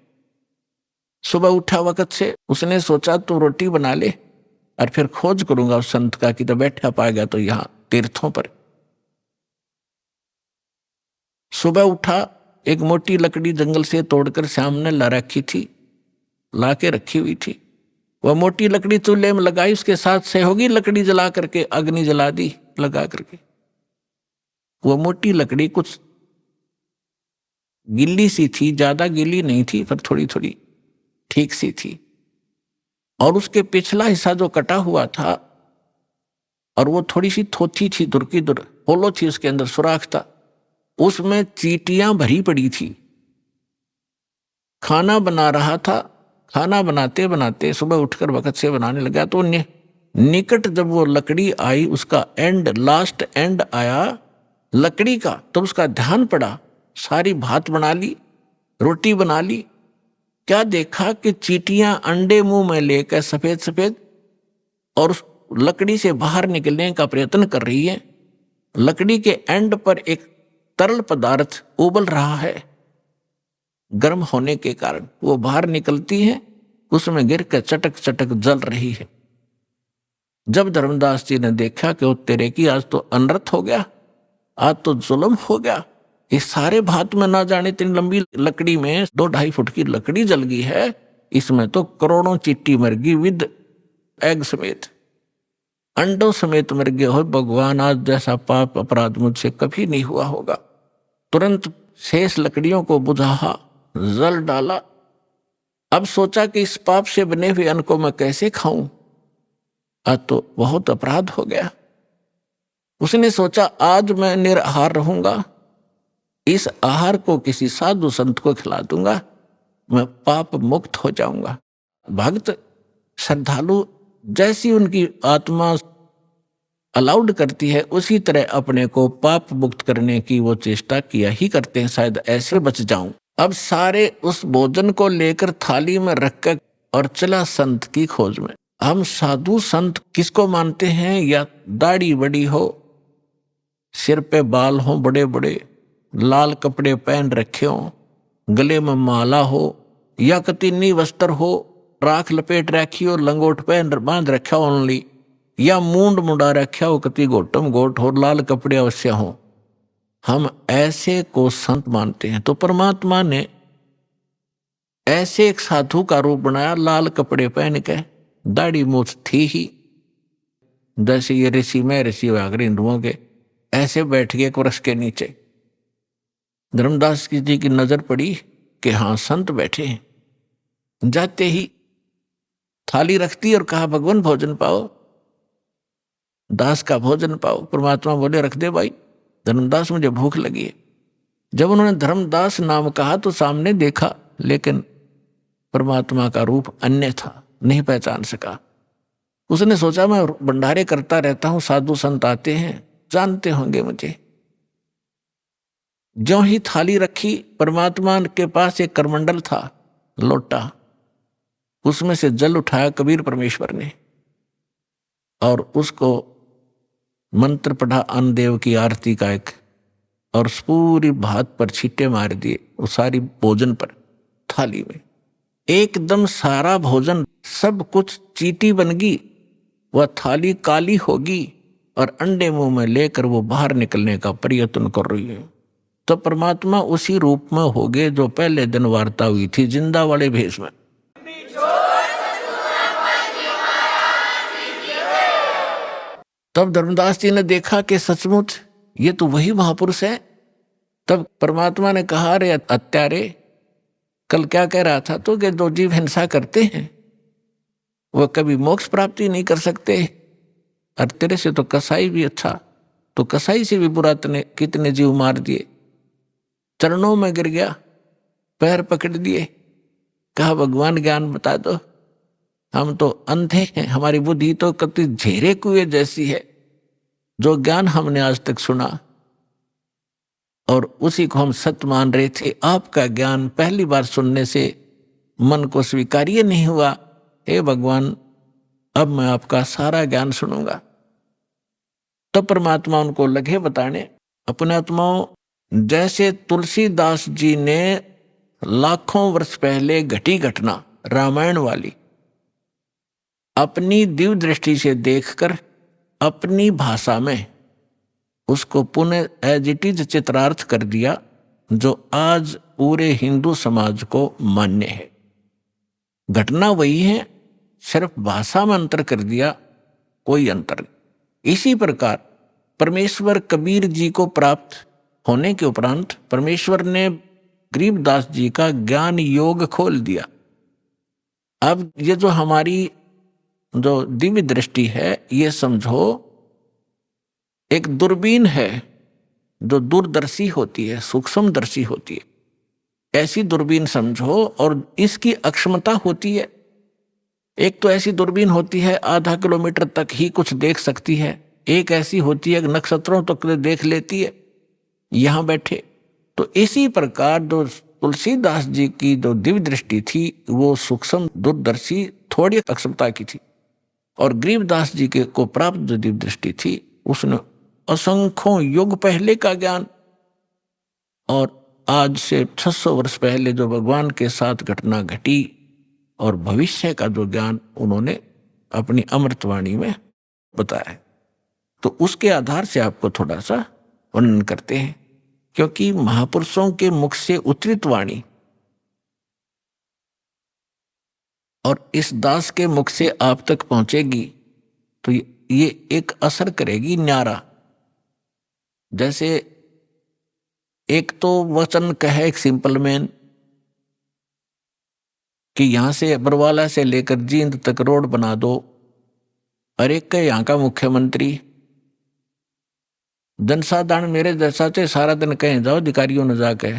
[SPEAKER 5] सुबह उठा वक्त से उसने सोचा तो रोटी बना ले, और फिर खोज करूंगा उस संत का कि तो बैठा पाएगा तो यहां तीर्थों पर। सुबह उठा, एक मोटी लकड़ी जंगल से तोड़कर श्याम ने ला रखी थी, ला के रखी हुई थी। वह मोटी लकड़ी चूल्हे में लगाई, उसके साथ सहयोगी लकड़ी जला करके अग्नि जला दी लगा करके। वह मोटी लकड़ी कुछ गिल्ली सी थी, ज्यादा गिल्ली नहीं थी, पर थोड़ी थोड़ी ठीक सी थी। और उसके पिछला हिस्सा जो कटा हुआ था, और वो थोड़ी सी थोथी थी, दुर की दुर होलो थी, उसके अंदर सुराख था, उसमें चींटियां भरी पड़ी थी। खाना बना रहा था, खाना बनाते बनाते सुबह उठकर वक्त से बनाने लगा, तो निकट जब वो लकड़ी आई, उसका एंड, लास्ट एंड आया लकड़ी का, तो उसका ध्यान पड़ा, सारी भात बना ली, रोटी बना ली, क्या देखा कि चींटियां अंडे मुंह में लेकर सफेद सफेद और उस लकड़ी से बाहर निकलने का प्रयत्न कर रही है। लकड़ी के एंड पर एक तरल पदार्थ उबल रहा है, गर्म होने के कारण वो बाहर निकलती है, उसमें गिर कर चटक चटक जल रही है। जब धर्मदास जी ने देखा कि वो तेरे की आज तो अनर्थ हो गया, आज तो जुल्म हो गया, इस सारे भात में ना जाने इतनी लंबी लकड़ी में 2-2.5 फुट की लकड़ी जल गई है, इसमें तो करोड़ों चींटी मर गई विद एग समेत, अंडों समेत मर गए हो। भगवान, आज जैसा पाप अपराध मुझसे कभी नहीं हुआ होगा। तुरंत शेष लकड़ियों को बुझा, जल डाला। अब सोचा कि इस पाप से बने हुए अन्न को मैं कैसे खाऊं, आज तो बहुत अपराध हो गया। उसने सोचा आज मैं निराहार रहूंगा, इस आहार को किसी साधु संत को खिला दूंगा, मैं पाप मुक्त हो जाऊंगा। भक्त श्रद्धालु जैसी उनकी आत्मा अलाउड करती है, उसी तरह अपने को पाप मुक्त करने की वो चेष्टा किया ही करते हैं, शायद ऐसे बच जाऊं। अब सारे उस भोजन को लेकर थाली में रखकर और चला संत की खोज में। हम साधु संत किसको मानते हैं? या दाढ़ी बड़ी हो, सिर पे बाल हो बड़े बड़े, लाल कपड़े पहन रखे हो, गले में माला हो, या कतीनी वस्त्र हो, राख लपेट रखी हो, लंगोट पहन बांध रखा हो ओनली, या मूंड मुंडा रखा हो, कति गोटम गोट हो, लाल कपड़े अवश्य हो, हम ऐसे को संत मानते हैं। तो परमात्मा ने ऐसे एक साधु का रूप बनाया, लाल कपड़े पहन के, दाढ़ी मूछ थी ही, जैसे ये ऋषि में ऋषि वागर हिंदुओं के, ऐसे बैठ गए एक वृक्ष के नीचे। धर्मदास जी की नजर पड़ी कि हाँ संत बैठे हैं। जाते ही थाली रखती और कहा भगवान भोजन पाओ, दास का भोजन पाओ। परमात्मा बोले रख दे भाई। धर्मदास मुझे भूख लगी है। जब उन्होंने धर्मदास नाम कहा तो सामने देखा, लेकिन परमात्मा का रूप अन्य था, नहीं पहचान सका। उसने सोचा मैं भंडारे करता रहता हूं, साधु संत आते हैं, जानते होंगे मुझे। ज्यों ही थाली रखी, परमात्मा के पास एक करमंडल था, लोटा, उसमें से जल उठाया कबीर परमेश्वर ने और उसको मंत्र पढ़ा अन्नदेव की आरती का एक, और उस पूरी भात पर छींटे मार दिए, वो सारी भोजन पर थाली में एकदम सारा भोजन, सब कुछ चींटी बन गई। वह थाली काली होगी और अंडे मुंह में लेकर वो बाहर निकलने का प्रयत्न कर रही है। तो परमात्मा उसी रूप में हो गए जो पहले दिन वार्ता हुई थी, जिंदा वाले भेष में। तब धर्मदास जी ने देखा कि सचमुच ये तो वही महापुरुष है। तब परमात्मा ने कहा, रे अत्यारे, कल क्या कह रहा था तो कि जो जीव हिंसा करते हैं वह कभी मोक्ष प्राप्ति नहीं कर सकते, और तेरे से तो कसाई भी अच्छा, तो कसाई से भी बुरा तने कितने जीव मार दिए। चरणों में गिर गया, पैर पकड़ दिए, कहा भगवान ज्ञान बता दो, हम तो अंधे हैं, हमारी बुद्धि तो कति झेरे कुएं जैसी है। जो ज्ञान हमने आज तक सुना और उसी को हम सत्य मान रहे थे, आपका ज्ञान पहली बार सुनने से मन को स्वीकार्य नहीं हुआ। हे भगवान, अब मैं आपका सारा ज्ञान सुनूंगा। तब परमात्मा उनको लगे बताने अपने आत्माओं, जैसे तुलसीदास जी ने लाखों वर्ष पहले घटी घटना रामायण वाली अपनी दिव्य दृष्टि से देखकर अपनी भाषा में उसको पुनः एज इट इज चित्रार्थ कर दिया, जो आज पूरे हिंदू समाज को मान्य है। घटना वही है, सिर्फ भाषा में अंतर कर दिया, कोई अंतर नहीं। इसी प्रकार परमेश्वर कबीर जी को प्राप्त होने के उपरांत परमेश्वर ने गरीबदास जी का ज्ञान योग खोल दिया। अब ये जो हमारी जो दिव्य दृष्टि है, ये समझो एक दूरबीन है जो दूरदर्शी होती है, सूक्ष्मदर्शी होती है, ऐसी दूरबीन समझो। और इसकी अक्षमता होती है, एक तो ऐसी दूरबीन होती है आधा किलोमीटर तक ही कुछ देख सकती है, एक ऐसी होती है नक्षत्रों तक देख लेती है यहाँ बैठे। तो इसी प्रकार जो तुलसीदास जी की जो दिव्य दृष्टि थी वो सूक्ष्म दूरदर्शी थोड़ी अक्षमता की थी, और गरीबदास जी के को प्राप्त जो दिव्य दृष्टि थी उसने असंख्यों युग पहले का ज्ञान और आज से 600 वर्ष पहले जो भगवान के साथ घटना घटी और भविष्य का जो ज्ञान उन्होंने अपनी अमृतवाणी में बताया है। तो उसके आधार से आपको थोड़ा सा वर्णन करते हैं, क्योंकि महापुरुषों के मुख से उतरित वाणी और इस दास के मुख से आप तक पहुंचेगी तो ये एक असर करेगी न्यारा। जैसे एक तो वचन कहे एक सिंपल मैन कि यहां से बरवाला से लेकर जींद तक रोड बना दो, और एक का यहाँ का मुख्यमंत्री। जनसाधारण मेरे जैसा से सारा दिन कहें जाओ अधिकारियों ने जाके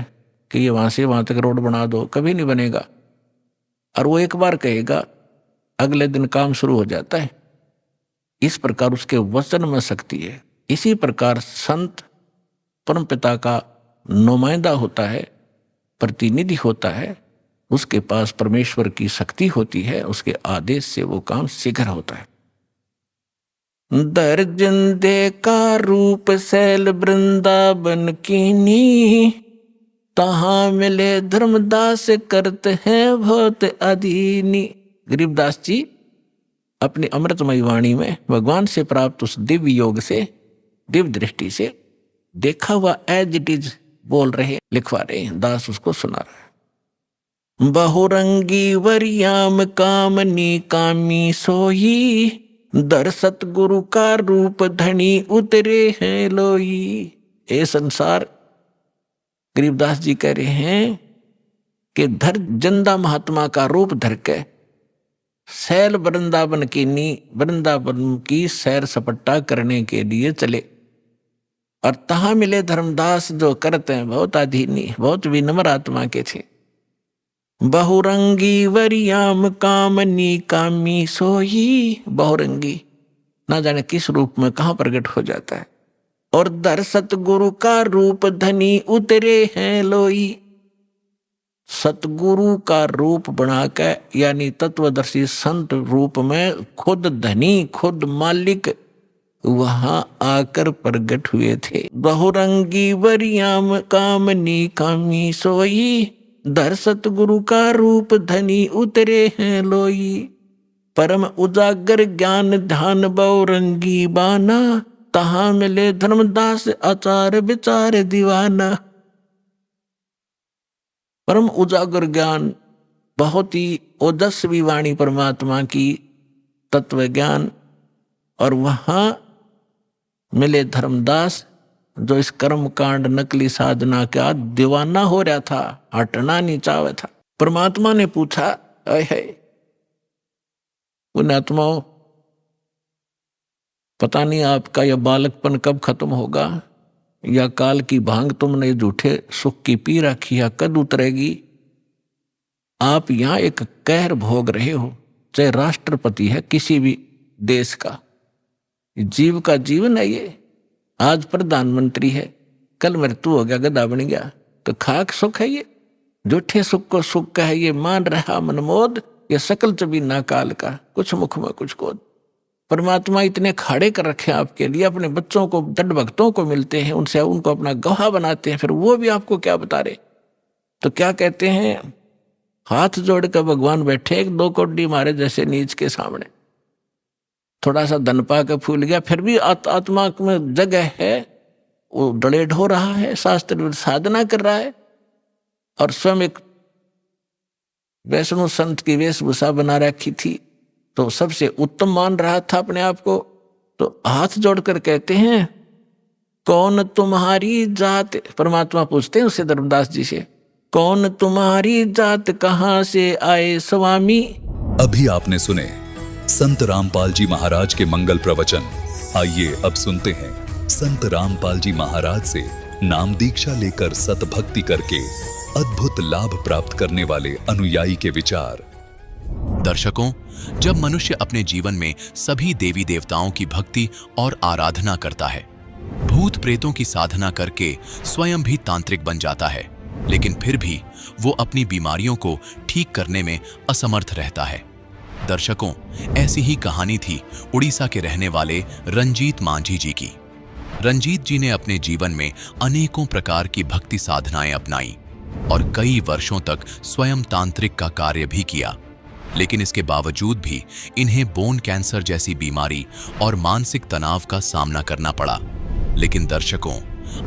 [SPEAKER 5] कि ये वहां से वहां तक रोड बना दो, कभी नहीं बनेगा। और वो एक बार कहेगा, अगले दिन काम शुरू हो जाता है। इस प्रकार उसके वचन में शक्ति है। इसी प्रकार संत परमपिता का नुमाइंदा होता है, प्रतिनिधि होता है, उसके पास परमेश्वर की शक्ति होती है, उसके आदेश से वो काम शीघ्र होता है। दर्जन का रूप शैल वृंदावन कीनी, तहां मिले धर्मदास करते हैं बहुत अधीनी। गरीबदास जी अपनी अमृतमयी वाणी में भगवान से प्राप्त उस दिव्य योग से, दिव्य दृष्टि से देखा हुआ एज इट इज बोल रहे, लिखवा रहे हैं, दास उसको सुना रहा है। बहुरंगी वरियाम कामनी कामी सोई, दर सतगुरु का रूप धनी उतरे हैं लोई। ए संसार, गरीबदास जी कह रहे हैं कि धर जंदा महात्मा का रूप धर के सैल वृंदावन की वृंदावन की सैर सपट्टा करने के लिए चले, और तहां मिले धर्मदास जो करते हैं बहुत अधीनी, बहुत विनम्र आत्मा के थे। बहुरंगी वरियाम कामनी कामी सोई, बहुरंगी ना जाने किस रूप में कहां प्रकट हो जाता है। और दर सतगुरु का रूप धनी उतरे हैं लोई, सतगुरु का रूप बनाकर यानी तत्वदर्शी संत रूप में खुद धनी, खुद मालिक वहां आकर प्रकट हुए थे। बहुरंगी वरियाम कामनी कामी सोई, दर सतगुरु का रूप धनी उतरे हैं लोई। परम उजागर ज्ञान ध्यान बहुरंगी बाना, तहां मिले धर्मदास आचार विचार दीवाना। परम उजागर ज्ञान, बहुत ही ओजस्वी वाणी परमात्मा की, तत्व ज्ञान, और वहां मिले धर्मदास जो इस कर्म कांड नकली साधना का दीवाना हो रहा था, हटना नहीं चाहे था। परमात्मा ने पूछा, है पुण्यात्माओं, पता नहीं आपका यह बालकपन कब खत्म होगा, या काल की भांग तुमने झूठे सुख की पी रखी है कद उतरेगी। आप यहां एक कहर भोग रहे हो, चाहे राष्ट्रपति है किसी भी देश का, जीव का जीवन है ये। आज प्रधानमंत्री है, कल मृत्यु हो गया, गधा बन गया, तो खाक सुख है ये। झूठे सुख को सुख का है ये मान रहा मनमोद, ये सकल चबीना काल का, कुछ मुख में कुछ कोद। परमात्मा इतने खाड़े कर रखे आपके लिए, अपने बच्चों को दृढ़ भक्तों को मिलते हैं, उनसे उनको अपना गवाह बनाते हैं, फिर वो भी आपको क्या बता रहे। तो क्या कहते हैं, हाथ जोड़ कर भगवान बैठे एक दो कोडी मारे जैसे नीच के सामने। थोड़ा सा धन पा के फूल गया, फिर भी आत्मा में जगह है, वो डलेड हो रहा है, शास्त्र साधना कर रहा है, और स्वयं एक वैष्णव संत की वेशभूषा बना रखी थी, तो सबसे उत्तम मान रहा था अपने आप को। तो हाथ जोड़कर कहते हैं, कौन तुम्हारी जात, परमात्मा पूछते हैं उससे धर्मदास जी से, कौन तुम्हारी जात कहां से आए स्वामी।
[SPEAKER 2] अभी आपने सुने संत रामपाल जी महाराज के मंगल प्रवचन। आइए अब सुनते हैं संत रामपाल जी महाराज से नाम दीक्षा लेकर सतभक्ति करके अद्भुत लाभ प्राप्त करने वाले अनुयायी के विचार। दर्शकों, जब मनुष्य अपने जीवन में सभी देवी देवताओं की भक्ति और आराधना करता है, भूत प्रेतों की साधना करके स्वयं भी तांत्रिक बन जाता है, लेकिन फिर भी वो अपनी बीमारियों को ठीक करने में असमर्थ रहता है। दर्शकों, ऐसी ही कहानी थी उड़ीसा के रहने वाले रंजीत मांझी जी की। रंजीत जी ने अपने जीवन में अनेकों प्रकार की भक्ति साधनाएं अपनाई और कई वर्षों तक स्वयं तांत्रिक का कार्य भी किया, लेकिन इसके बावजूद भी इन्हें बोन कैंसर जैसी बीमारी और मानसिक तनाव का सामना करना पड़ा। लेकिन दर्शकों,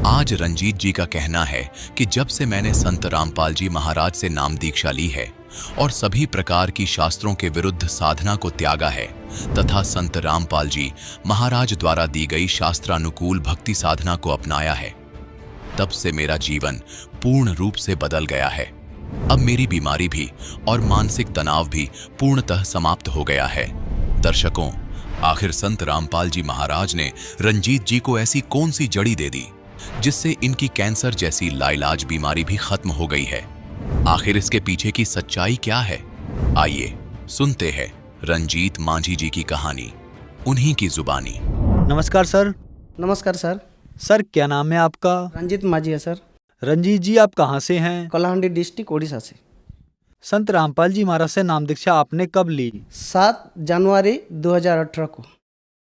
[SPEAKER 2] आज रंजीत जी का कहना है कि जब से मैंने संत रामपाल जी महाराज से नाम दीक्षा ली है और सभी प्रकार की शास्त्रों के विरुद्ध साधना को त्यागा है तथा संत रामपाल जी महाराज द्वारा दी गई शास्त्रानुकूल भक्ति साधना को अपनाया है, तब से मेरा जीवन पूर्ण रूप से बदल गया है। अब मेरी बीमारी भी और मानसिक तनाव भी पूर्णतः समाप्त हो गया है। दर्शकों, आखिर संत रामपाल जी महाराज ने रंजीत जी को ऐसी कौन सी जड़ी दे दी जिससे इनकी कैंसर जैसी लाइलाज बीमारी भी खत्म हो गई है? आखिर इसके पीछे की सच्चाई क्या है? आइए सुनते हैं रंजीत मांझी जी की कहानी, उन्हीं की जुबानी।
[SPEAKER 6] नमस्कार सर।
[SPEAKER 7] नमस्कार सर।
[SPEAKER 6] सर क्या नाम है आपका?
[SPEAKER 7] रंजीत मांझी है सर।
[SPEAKER 6] रंजीत जी आप कहाँ से हैं?
[SPEAKER 7] कलाहांडी डिस्ट्रिक्ट ओडिशा से।
[SPEAKER 6] संत रामपाल जी महाराज से नाम दीक्षा आपने कब ली?
[SPEAKER 7] 7 जनवरी 2018 को।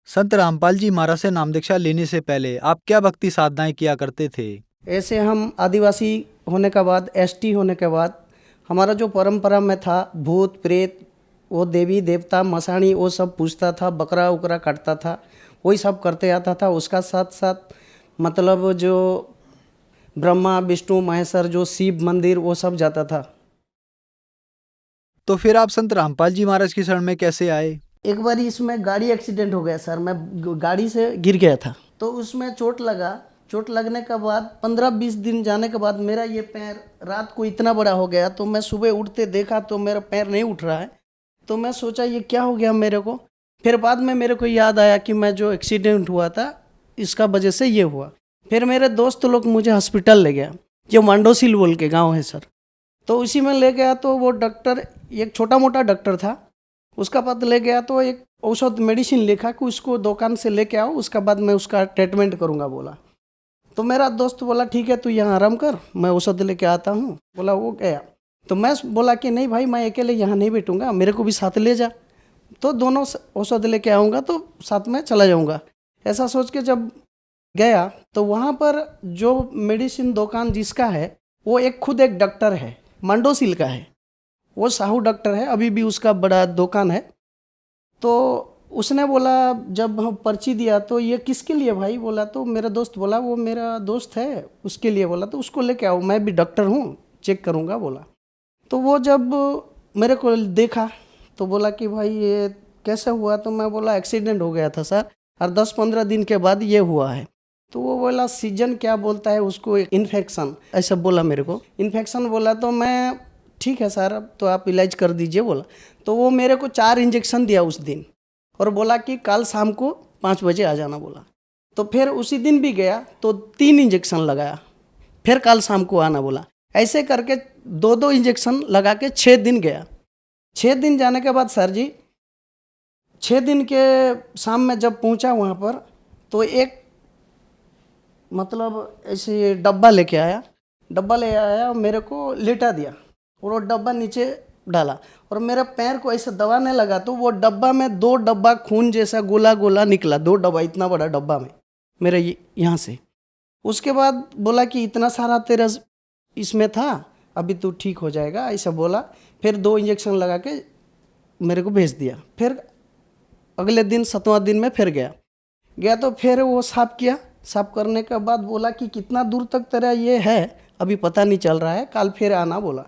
[SPEAKER 6] संत रामपाल जी महाराज से नाम दीक्षा लेने से पहले आप क्या भक्ति साधनाएं किया करते थे?
[SPEAKER 7] ऐसे हम आदिवासी होने के बाद, एसटी होने के बाद, हमारा जो परंपरा में था, भूत प्रेत, वो देवी देवता मसाणी, वो सब पूछता था, बकरा उकरा काटता था, वही सब करते आता था। उसका साथ साथ मतलब जो ब्रह्मा विष्णु महेश्वर, जो शिव मंदिर, वो सब जाता था।
[SPEAKER 6] तो फिर आप संत रामपाल जी महाराज की शरण में कैसे आए?
[SPEAKER 7] एक बार इसमें गाड़ी एक्सीडेंट हो गया सर। मैं गाड़ी से गिर गया था, तो उसमें चोट लगा। चोट लगने के बाद 15-20 दिन जाने के बाद मेरा ये पैर रात को इतना बड़ा हो गया, तो मैं सुबह उठते देखा तो मेरा पैर नहीं उठ रहा है। तो मैं सोचा ये क्या हो गया मेरे को। फिर बाद में मेरे को याद आया कि मैं जो एक्सीडेंट हुआ था इसका वजह से ये हुआ। फिर मेरे दोस्त लोग मुझे हॉस्पिटल ले गया, जो मांडोसिल बोल के गाँव है सर। तो उसी में ले गया, तो वो डॉक्टर एक छोटा मोटा डॉक्टर था, उसका पास ले गया तो एक औषध मेडिसिन लिखा कि उसको दुकान से लेके आओ, उसका बाद मैं उसका ट्रीटमेंट करूँगा बोला। तो मेरा दोस्त बोला ठीक है तू यहाँ आराम कर, मैं औषध लेके आता हूँ। बोला वो गया। तो मैं बोला कि नहीं भाई, मैं अकेले यहाँ नहीं बैठूँगा, मेरे को भी साथ ले जा, तो दोनों औषध लेके आऊँगा तो साथ में चला जाऊँगा। ऐसा सोच के जब गया तो वहाँ पर जो मेडिसिन दुकान जिसका है वो खुद एक डॉक्टर है, मांडोसिल का है, वो साहू डॉक्टर है, अभी भी उसका बड़ा दुकान है। तो उसने बोला, जब हम पर्ची दिया तो ये किसके लिए भाई? बोला तो मेरा दोस्त बोला वो मेरा दोस्त है उसके लिए। बोला तो उसको लेके आओ, मैं भी डॉक्टर हूँ, चेक करूँगा बोला। तो वो जब मेरे को देखा तो बोला कि भाई ये कैसे हुआ? तो मैं बोला एक्सीडेंट हो गया था सर, और 10-15 दिन के बाद ये हुआ है। तो वो बोला सीजन क्या बोलता है उसको, इन्फेक्शन, ऐसा बोला मेरे को, इन्फेक्शन बोला। तो मैं ठीक है सर, तो आप इलाज कर दीजिए बोला। तो वो मेरे को 4 इंजेक्शन दिया उस दिन और बोला कि कल शाम को 5 बजे आ जाना बोला। तो फिर उसी दिन भी गया तो 3 इंजेक्शन लगाया, फिर कल शाम को आना बोला। ऐसे करके 2-2 इंजेक्शन लगा के 6 दिन गया। 6 दिन जाने के बाद सर जी 6 दिन के शाम में जब पहुंचा वहाँ पर, तो एक मतलब ऐसे डब्बा लेके आया, डब्बा ले आया और मेरे को लेटा दिया और वो डब्बा नीचे डाला और मेरे पैर को ऐसे दबाने लगा। तो वो डब्बा में 2 डब्बा खून जैसा गोला गोला निकला, 2 डब्बा, इतना बड़ा डब्बा में मेरे यहाँ से। उसके बाद बोला कि इतना सारा तेरा इसमें था, अभी तू ठीक हो जाएगा, ऐसा बोला। फिर 2 इंजेक्शन लगा के मेरे को भेज दिया। फिर अगले दिन 7वां दिन में फिर गया तो फिर वो साफ किया। साफ करने के बाद बोला कि कितना दूर तक तेरा ये है अभी पता नहीं चल रहा है, कल फिर आना बोला।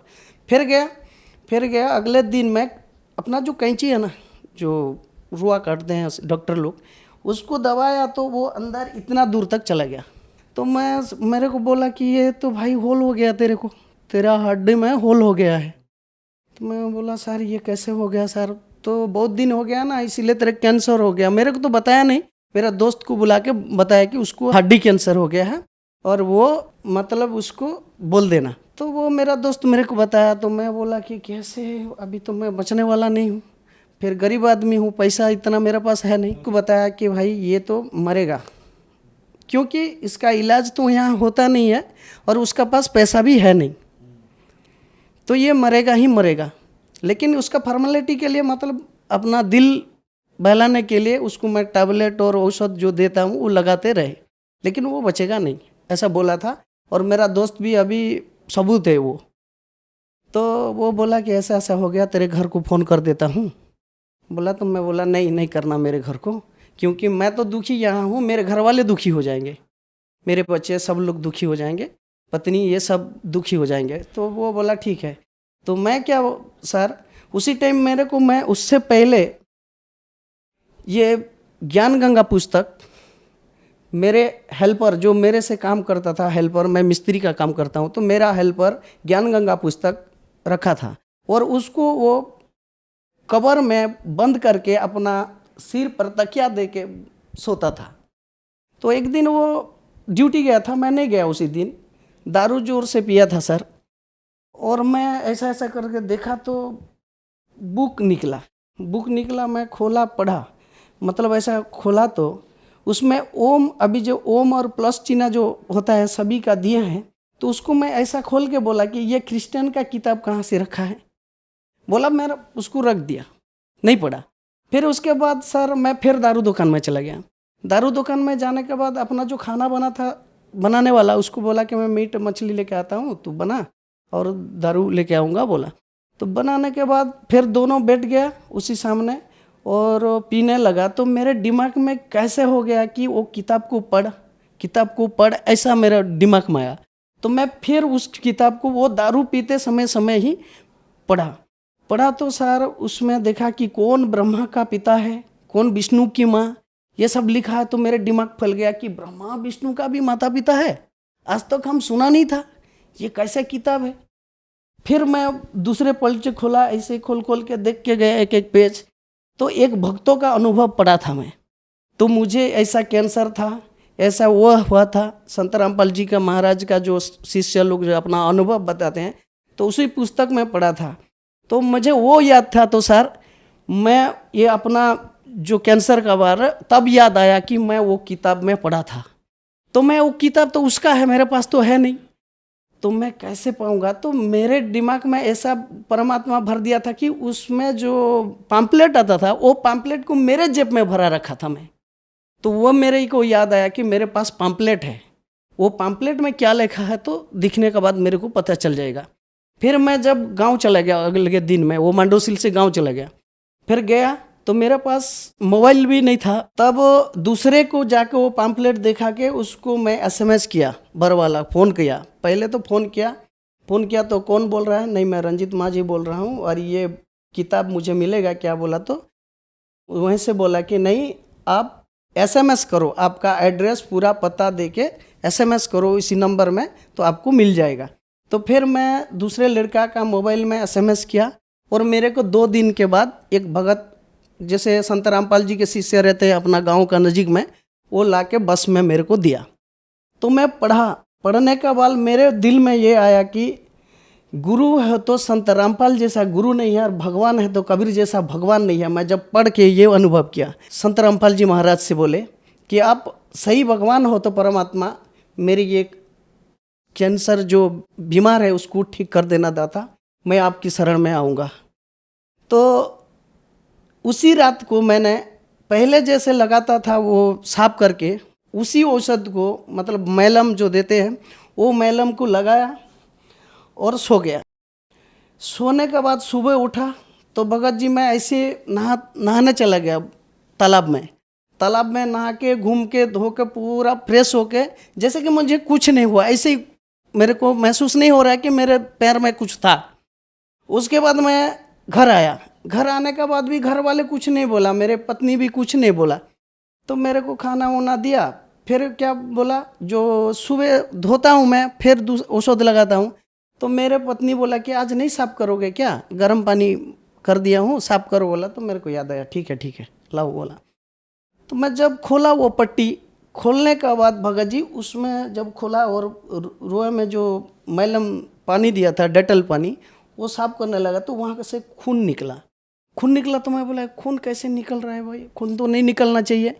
[SPEAKER 7] फिर गया। अगले दिन मैं अपना जो कैंची है ना, जो रुआ काटते हैं डॉक्टर लोग, उसको दबाया तो वो अंदर इतना दूर तक चला गया। तो मेरे को बोला कि ये तो भाई होल हो गया, तेरा हड्डी में होल हो गया है। तो मैं बोला सर ये कैसे हो गया सर? तो बहुत दिन हो गया ना, इसीलिए तेरे कैंसर हो गया। मेरे को तो बताया नहीं, मेरा दोस्त को बुला के बताया कि उसको हड्डी कैंसर हो गया है और वो मतलब उसको बोल देना। तो वो मेरा दोस्त मेरे को बताया। तो मैं बोला कि कैसे, अभी तो मैं बचने वाला नहीं हूँ, फिर गरीब आदमी हूँ, पैसा इतना मेरे पास है नहीं। को बताया कि भाई ये तो मरेगा, क्योंकि इसका इलाज तो यहाँ होता नहीं है और उसका पास पैसा भी है नहीं, तो ये मरेगा ही मरेगा। लेकिन उसका फॉर्मेलिटी के लिए मतलब अपना दिल बहलाने के लिए उसको मैं टैबलेट और औषध जो देता हूँ वो लगाते रहे, लेकिन वो बचेगा नहीं, ऐसा बोला था। और मेरा दोस्त भी अभी सबूत है वो, तो वो बोला कि ऐसा ऐसा हो गया, तेरे घर को फ़ोन कर देता हूँ। बोला तो मैं बोला नहीं करना मेरे घर को, क्योंकि मैं तो दुखी यहाँ हूँ, मेरे घर वाले दुखी हो जाएंगे, मेरे बच्चे सब लोग दुखी हो जाएंगे, पत्नी ये सब दुखी हो जाएंगे। तो वो बोला ठीक है। तो मैं क्या सर, उसी टाइम मेरे को, मैं उससे पहले ये ज्ञान गंगा पुस्तक मेरे हेल्पर जो मेरे से काम करता था, हेल्पर, मैं मिस्त्री का काम करता हूँ, तो मेरा हेल्पर ज्ञान गंगा पुस्तक रखा था और उसको वो कवर में बंद करके अपना सिर पर तकिया दे के सोता था। तो एक दिन वो ड्यूटी गया था, मैं नहीं गया उसी दिन, दारू जोर से पिया था सर, और मैं ऐसा ऐसा करके देखा तो बुक निकला, मैं खोला, पढ़ा, मतलब ऐसा खोला तो उसमें ओम, अभी जो ओम और प्लस चिन्ह जो होता है सभी का दिए हैं, तो उसको मैं ऐसा खोल के बोला कि ये क्रिश्चियन का किताब कहाँ से रखा है। बोला, मैं उसको रख दिया, नहीं पढ़ा। फिर उसके बाद सर मैं फिर दारू दुकान में चला गया। दारू दुकान में जाने के बाद अपना जो खाना बना था, बनाने वाला, उसको बोला कि मैं मीट मछली लेके आता हूँ, तू बना और दारू लेके आऊँगा, बोला। तो बनाने के बाद फिर दोनों बैठ गया उसी सामने और पीने लगा। तो मेरे दिमाग में कैसे हो गया कि वो किताब को पढ़, ऐसा मेरा दिमाग में आया। तो मैं फिर उस किताब को वो दारू पीते समय ही पढ़ा तो सर उसमें देखा कि कौन ब्रह्मा का पिता है, कौन विष्णु की माँ, ये सब लिखा है। तो मेरे दिमाग फैल गया कि ब्रह्मा विष्णु का भी माता पिता है, आज तक हम सुना नहीं था, ये कैसे किताब है। फिर मैं दूसरे पल्चे खोला, ऐसे खोल के देख के गया एक एक पेज, तो एक भक्तों का अनुभव पढ़ा था मैं। तो मुझे ऐसा कैंसर था, ऐसा वो हुआ था, संत रामपाल जी का, महाराज का जो शिष्य लोग जो अपना अनुभव बताते हैं, तो उसी पुस्तक में पढ़ा था। तो मुझे वो याद था। तो सर मैं ये अपना जो कैंसर का बारे तब याद आया कि मैं वो किताब में पढ़ा था। तो मैं वो किताब तो उसका है, मेरे पास तो है नहीं, तो मैं कैसे पाऊंगा। तो मेरे दिमाग में ऐसा परमात्मा भर दिया था कि उसमें जो पैम्पलेट आता था, वो पैम्पलेट को मेरे जेब में भरा रखा था मैं। तो वो मेरे को याद आया कि मेरे पास पैम्पलेट है, वो पैम्पलेट में क्या लिखा है तो दिखने के बाद मेरे को पता चल जाएगा। फिर मैं जब गांव चला गया, अगले दिन में वो मांडोसिल से गांव चला गया, फिर गया तो मेरे पास मोबाइल भी नहीं था। तब दूसरे को जाके वो पैम्पलेट दिखा के उसको मैं SMS किया, बर वाला फ़ोन किया। पहले तो फ़ोन किया तो कौन बोल रहा है, नहीं मैं रंजीत माझी बोल रहा हूँ और ये किताब मुझे मिलेगा क्या, बोला। तो वहीं से बोला कि नहीं, आप SMS करो, आपका एड्रेस पूरा पता दे के SMS करो इसी नंबर में, तो आपको मिल जाएगा। तो फिर मैं दूसरे लड़का का मोबाइल में SMS किया और मेरे को 2 दिन के बाद एक भगत, जैसे संत रामपाल जी के शिष्य रहते हैं अपना गांव का नज़दीक में, वो लाके बस में मेरे को दिया। तो मैं पढ़ने का बाद मेरे दिल में ये आया कि गुरु है तो संत रामपाल जैसा गुरु नहीं है और भगवान है तो कबीर जैसा भगवान नहीं है। मैं जब पढ़ के ये अनुभव किया, संत रामपाल जी महाराज से बोले कि आप सही भगवान हो तो परमात्मा मेरी ये कैंसर जो बीमार है उसको ठीक कर देना दाता, मैं आपकी शरण में आऊँगा। तो उसी रात को मैंने पहले जैसे लगाता था वो साफ करके, उसी औषध को, मतलब मैलम जो देते हैं, वो मैलम को लगाया और सो गया। सोने के बाद सुबह उठा तो भगत जी मैं ऐसे नहाने चला गया तालाब में नहा के, घूम के, धो के, पूरा फ्रेश होके, जैसे कि मुझे कुछ नहीं हुआ, ऐसे ही मेरे को महसूस नहीं हो रहा है कि मेरे पैर में कुछ था। उसके बाद मैं घर आया, घर आने के बाद भी घर वाले कुछ नहीं बोला, मेरे पत्नी भी कुछ नहीं बोला। तो मेरे को खाना वाना दिया, फिर क्या बोला, जो सुबह धोता हूँ मैं, फिर औषध लगाता हूँ। तो मेरे पत्नी बोला कि आज नहीं साफ करोगे क्या, गर्म पानी कर दिया हूँ, साफ करो, बोला। तो मेरे को याद आया, ठीक है लाओ, बोला। तो मैं जब खोला वो पट्टी, खोलने के बाद भगत जी उसमें जब खोला और रोए में जो मैलम पानी दिया था, डेटल पानी, वो साफ करने लगा तो वहाँ से खून निकला। तो मैं बोला खून कैसे निकल रहा है भाई, खून तो नहीं निकलना चाहिए।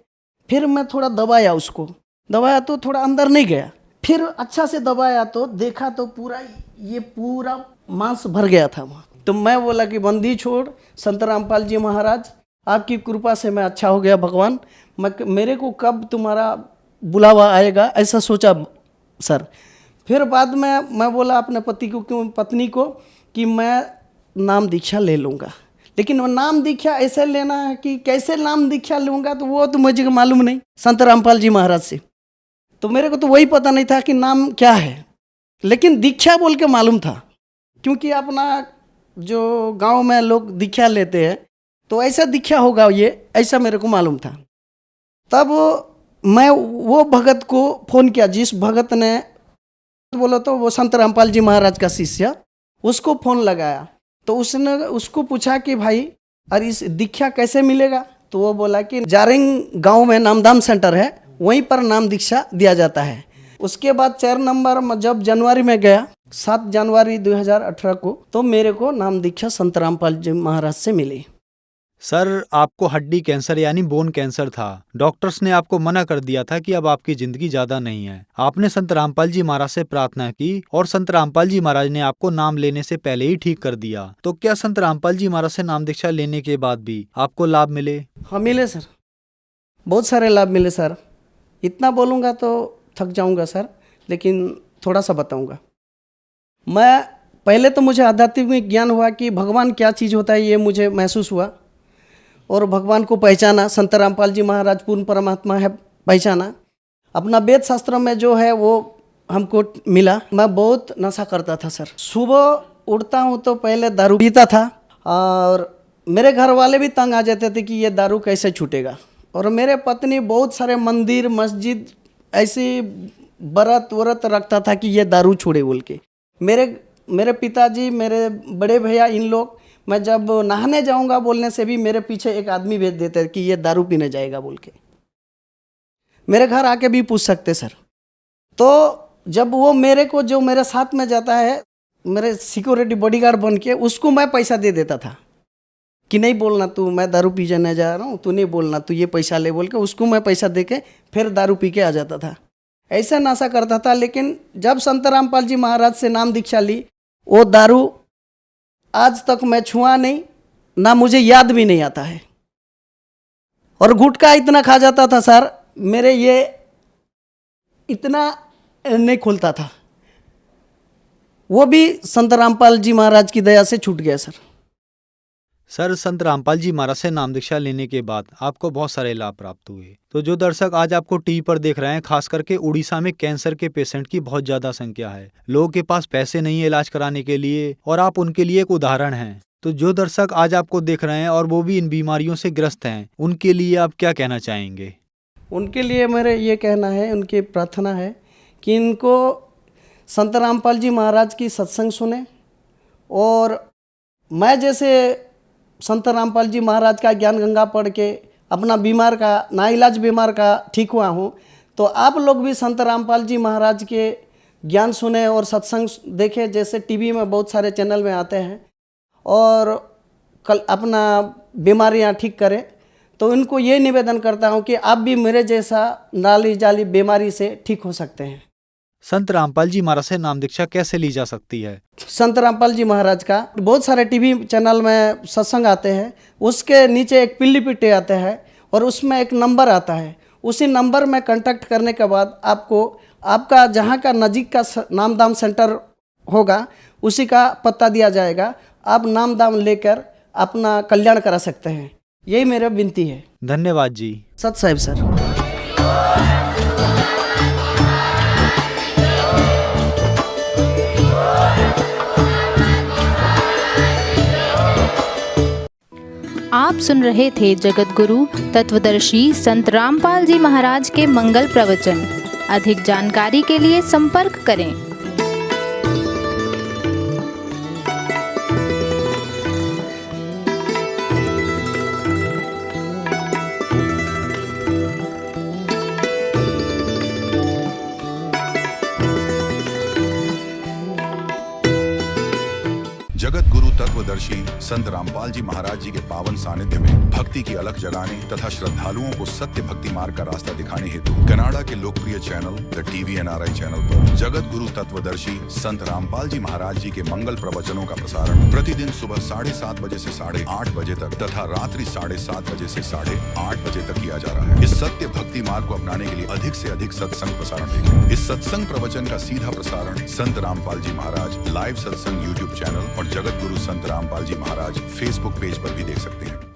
[SPEAKER 7] फिर मैं थोड़ा दबाया उसको, दबाया तो थोड़ा अंदर नहीं गया, फिर अच्छा से दबाया तो देखा तो पूरा मांस भर गया था वहाँ। तो मैं बोला कि बंदी छोड़ संत रामपाल जी महाराज, आपकी कृपा से मैं अच्छा हो गया भगवान, मेरे को कब तुम्हारा बुलावा आएगा ऐसा सोचा सर। फिर बाद में मैं बोला अपने पत्नी को कि मैं नाम दीक्षा ले लूँगा, लेकिन वो नाम दीक्षा ऐसे लेना है कि कैसे नाम दीक्षा लूँगा तो वो तो मुझे मालूम नहीं संत रामपाल जी महाराज से, तो मेरे को तो वही पता नहीं था कि नाम क्या है, लेकिन दीक्षा बोल के मालूम था, क्योंकि अपना जो गांव में लोग दीक्षा लेते हैं तो ऐसा दीक्षा होगा ये, ऐसा मेरे को मालूम था। तब मैं वो भगत को फ़ोन किया, जिस भगत ने बोला तो वो संत रामपाल जी महाराज का शिष्य, उसको फ़ोन लगाया तो उसने उसको पूछा कि भाई अरे इस दीक्षा कैसे मिलेगा, तो वो बोला कि जारिंग गांव में नामधाम सेंटर है, वहीं पर नाम दीक्षा दिया जाता है। उसके बाद 4 नंबर में जब जनवरी में गया 7 जनवरी 2018 को, तो मेरे को नाम दीक्षा संत रामपाल जी महाराज से मिली।
[SPEAKER 6] सर, आपको हड्डी कैंसर यानी बोन कैंसर था। डॉक्टर्स ने आपको मना कर दिया था कि अब आपकी जिंदगी ज्यादा नहीं है। आपने संत रामपाल जी महाराज से प्रार्थना की और संत रामपाल जी महाराज ने आपको नाम लेने से पहले ही ठीक कर दिया। तो क्या संत रामपाल जी महाराज से नाम दीक्षा लेने के बाद भी आपको लाभ मिले?
[SPEAKER 7] हाँ मिले सर, बहुत सारे लाभ मिले सर। इतना बोलूँगा तो थक जाऊँगा सर, लेकिन थोड़ा सा बताऊँगा। मैं पहले तो मुझे आध्यात्मिक ज्ञान हुआ कि भगवान क्या चीज़ होता है, ये मुझे महसूस हुआ और भगवान को पहचाना। संत रामपाल जी महाराज पूर्ण परमात्मा है, पहचाना। अपना वेद शास्त्र में जो है वो हमको मिला। मैं बहुत नशा करता था सर। सुबह उठता हूँ तो पहले दारू पीता था और मेरे घर वाले भी तंग आ जाते थे कि ये दारू कैसे छूटेगा। और मेरे पत्नी बहुत सारे मंदिर मस्जिद ऐसे व्रत रखता था कि ये दारू छोड़े बोल के। मेरे पिताजी, मेरे बड़े भैया, इन लोग, मैं जब नहाने जाऊंगा बोलने से भी मेरे पीछे एक आदमी भेज देते कि ये दारू पीने जाएगा बोल के। मेरे घर आके भी पूछ सकते सर। तो जब वो मेरे को, जो मेरे साथ में जाता है, मेरे सिक्योरिटी बॉडीगार्ड बन के, उसको मैं पैसा दे देता था कि नहीं बोलना तू, मैं दारू पी जाने जा रहा हूँ, तू नहीं बोलना, तू ये पैसा ले बोल के उसको मैं पैसा दे के फिर दारू पी के आ जाता था। ऐसा नशा करता था। लेकिन जब संत रामपाल जी महाराज से नाम दीक्षा ली, वो दारू आज तक मैं छुआ नहीं, ना मुझे याद भी नहीं आता है। और गुटखा इतना खा जाता था सर, मेरे ये इतना नहीं खुलता था, वो भी संत रामपाल जी महाराज की दया से छूट गया सर।
[SPEAKER 6] सर, संत रामपाल जी महाराज से नाम दीक्षा लेने के बाद आपको बहुत सारे लाभ प्राप्त हुए। तो जो दर्शक आज आपको टीवी पर देख रहे हैं, खास करके उड़ीसा में कैंसर के पेशेंट की बहुत ज्यादा संख्या है। लोगों के पास पैसे नहीं है इलाज कराने के लिए और आप उनके लिए एक उदाहरण हैं। तो जो दर्शक आज आपको देख रहे हैं और वो भी इन बीमारियों से ग्रस्त हैं, उनके लिए आप क्या कहना चाहेंगे?
[SPEAKER 7] उनके लिए मेरे ये कहना है, उनकी प्रार्थना है कि इनको संत रामपाल जी महाराज की सत्संग सुने। और मैं जैसे संत रामपाल जी महाराज का ज्ञान गंगा पढ़ के अपना बीमार का, नाइलाज बीमार का ठीक हुआ हूँ, तो आप लोग भी संत रामपाल जी महाराज के ज्ञान सुने और सत्संग देखें। जैसे टीवी में बहुत सारे चैनल में आते हैं और कल अपना बीमारियाँ ठीक करें। तो इनको ये निवेदन करता हूँ कि आप भी मेरे जैसा नाली जाली बीमारी से ठीक हो सकते हैं।
[SPEAKER 6] संत रामपाल जी महाराज से नाम दीक्षा कैसे ली जा सकती है?
[SPEAKER 7] संत रामपाल जी महाराज का बहुत सारे टीवी चैनल में सत्संग आते हैं, उसके नीचे एक पीली पिट्टी आते हैं और उसमें एक नंबर आता है। उसी नंबर में कांटेक्ट करने के बाद आपको आपका जहाँ का नज़दीक का नामदान सेंटर होगा उसी का पता दिया जाएगा। आप नामदान लेकर अपना कल्याण करा सकते हैं। यही मेरा विनती है।
[SPEAKER 6] धन्यवाद जी।
[SPEAKER 7] सत साहिब सर।
[SPEAKER 8] आप सुन रहे थे जगत गुरु तत्वदर्शी संत रामपाल जी महाराज के मंगल प्रवचन। अधिक जानकारी के लिए संपर्क करें।
[SPEAKER 9] जगत गुरु तत्वदर्शी संत रामपाल जी महाराज जी के पावन सानिध्य में भक्ति की अलख जगाने तथा श्रद्धालुओं को सत्य भक्ति मार्ग का रास्ता दिखाने हेतु कनाडा के लोकप्रिय channel the TV NRI channel पर जगत गुरु तत्वदर्शी संत रामपाल जी महाराज जी के मंगल प्रवचनों का प्रसारण प्रतिदिन सुबह 7:30 बजे से 8:30 बजे तक तथा रात्रि 7:30 बजे से 8:30 बजे तक किया जा रहा है। इस सत्य भक्ति मार्ग को अपनाने के लिए अधिक से अधिक सत्संग प्रसारण देखें। इस सत्संग प्रवचन का सीधा प्रसारण संत रामपाल जी महाराज लाइव सत्संग YouTube चैनल और जगत गुरु संत रामपाल जी महाराज Facebook पेज पर भी देख सकते हैं।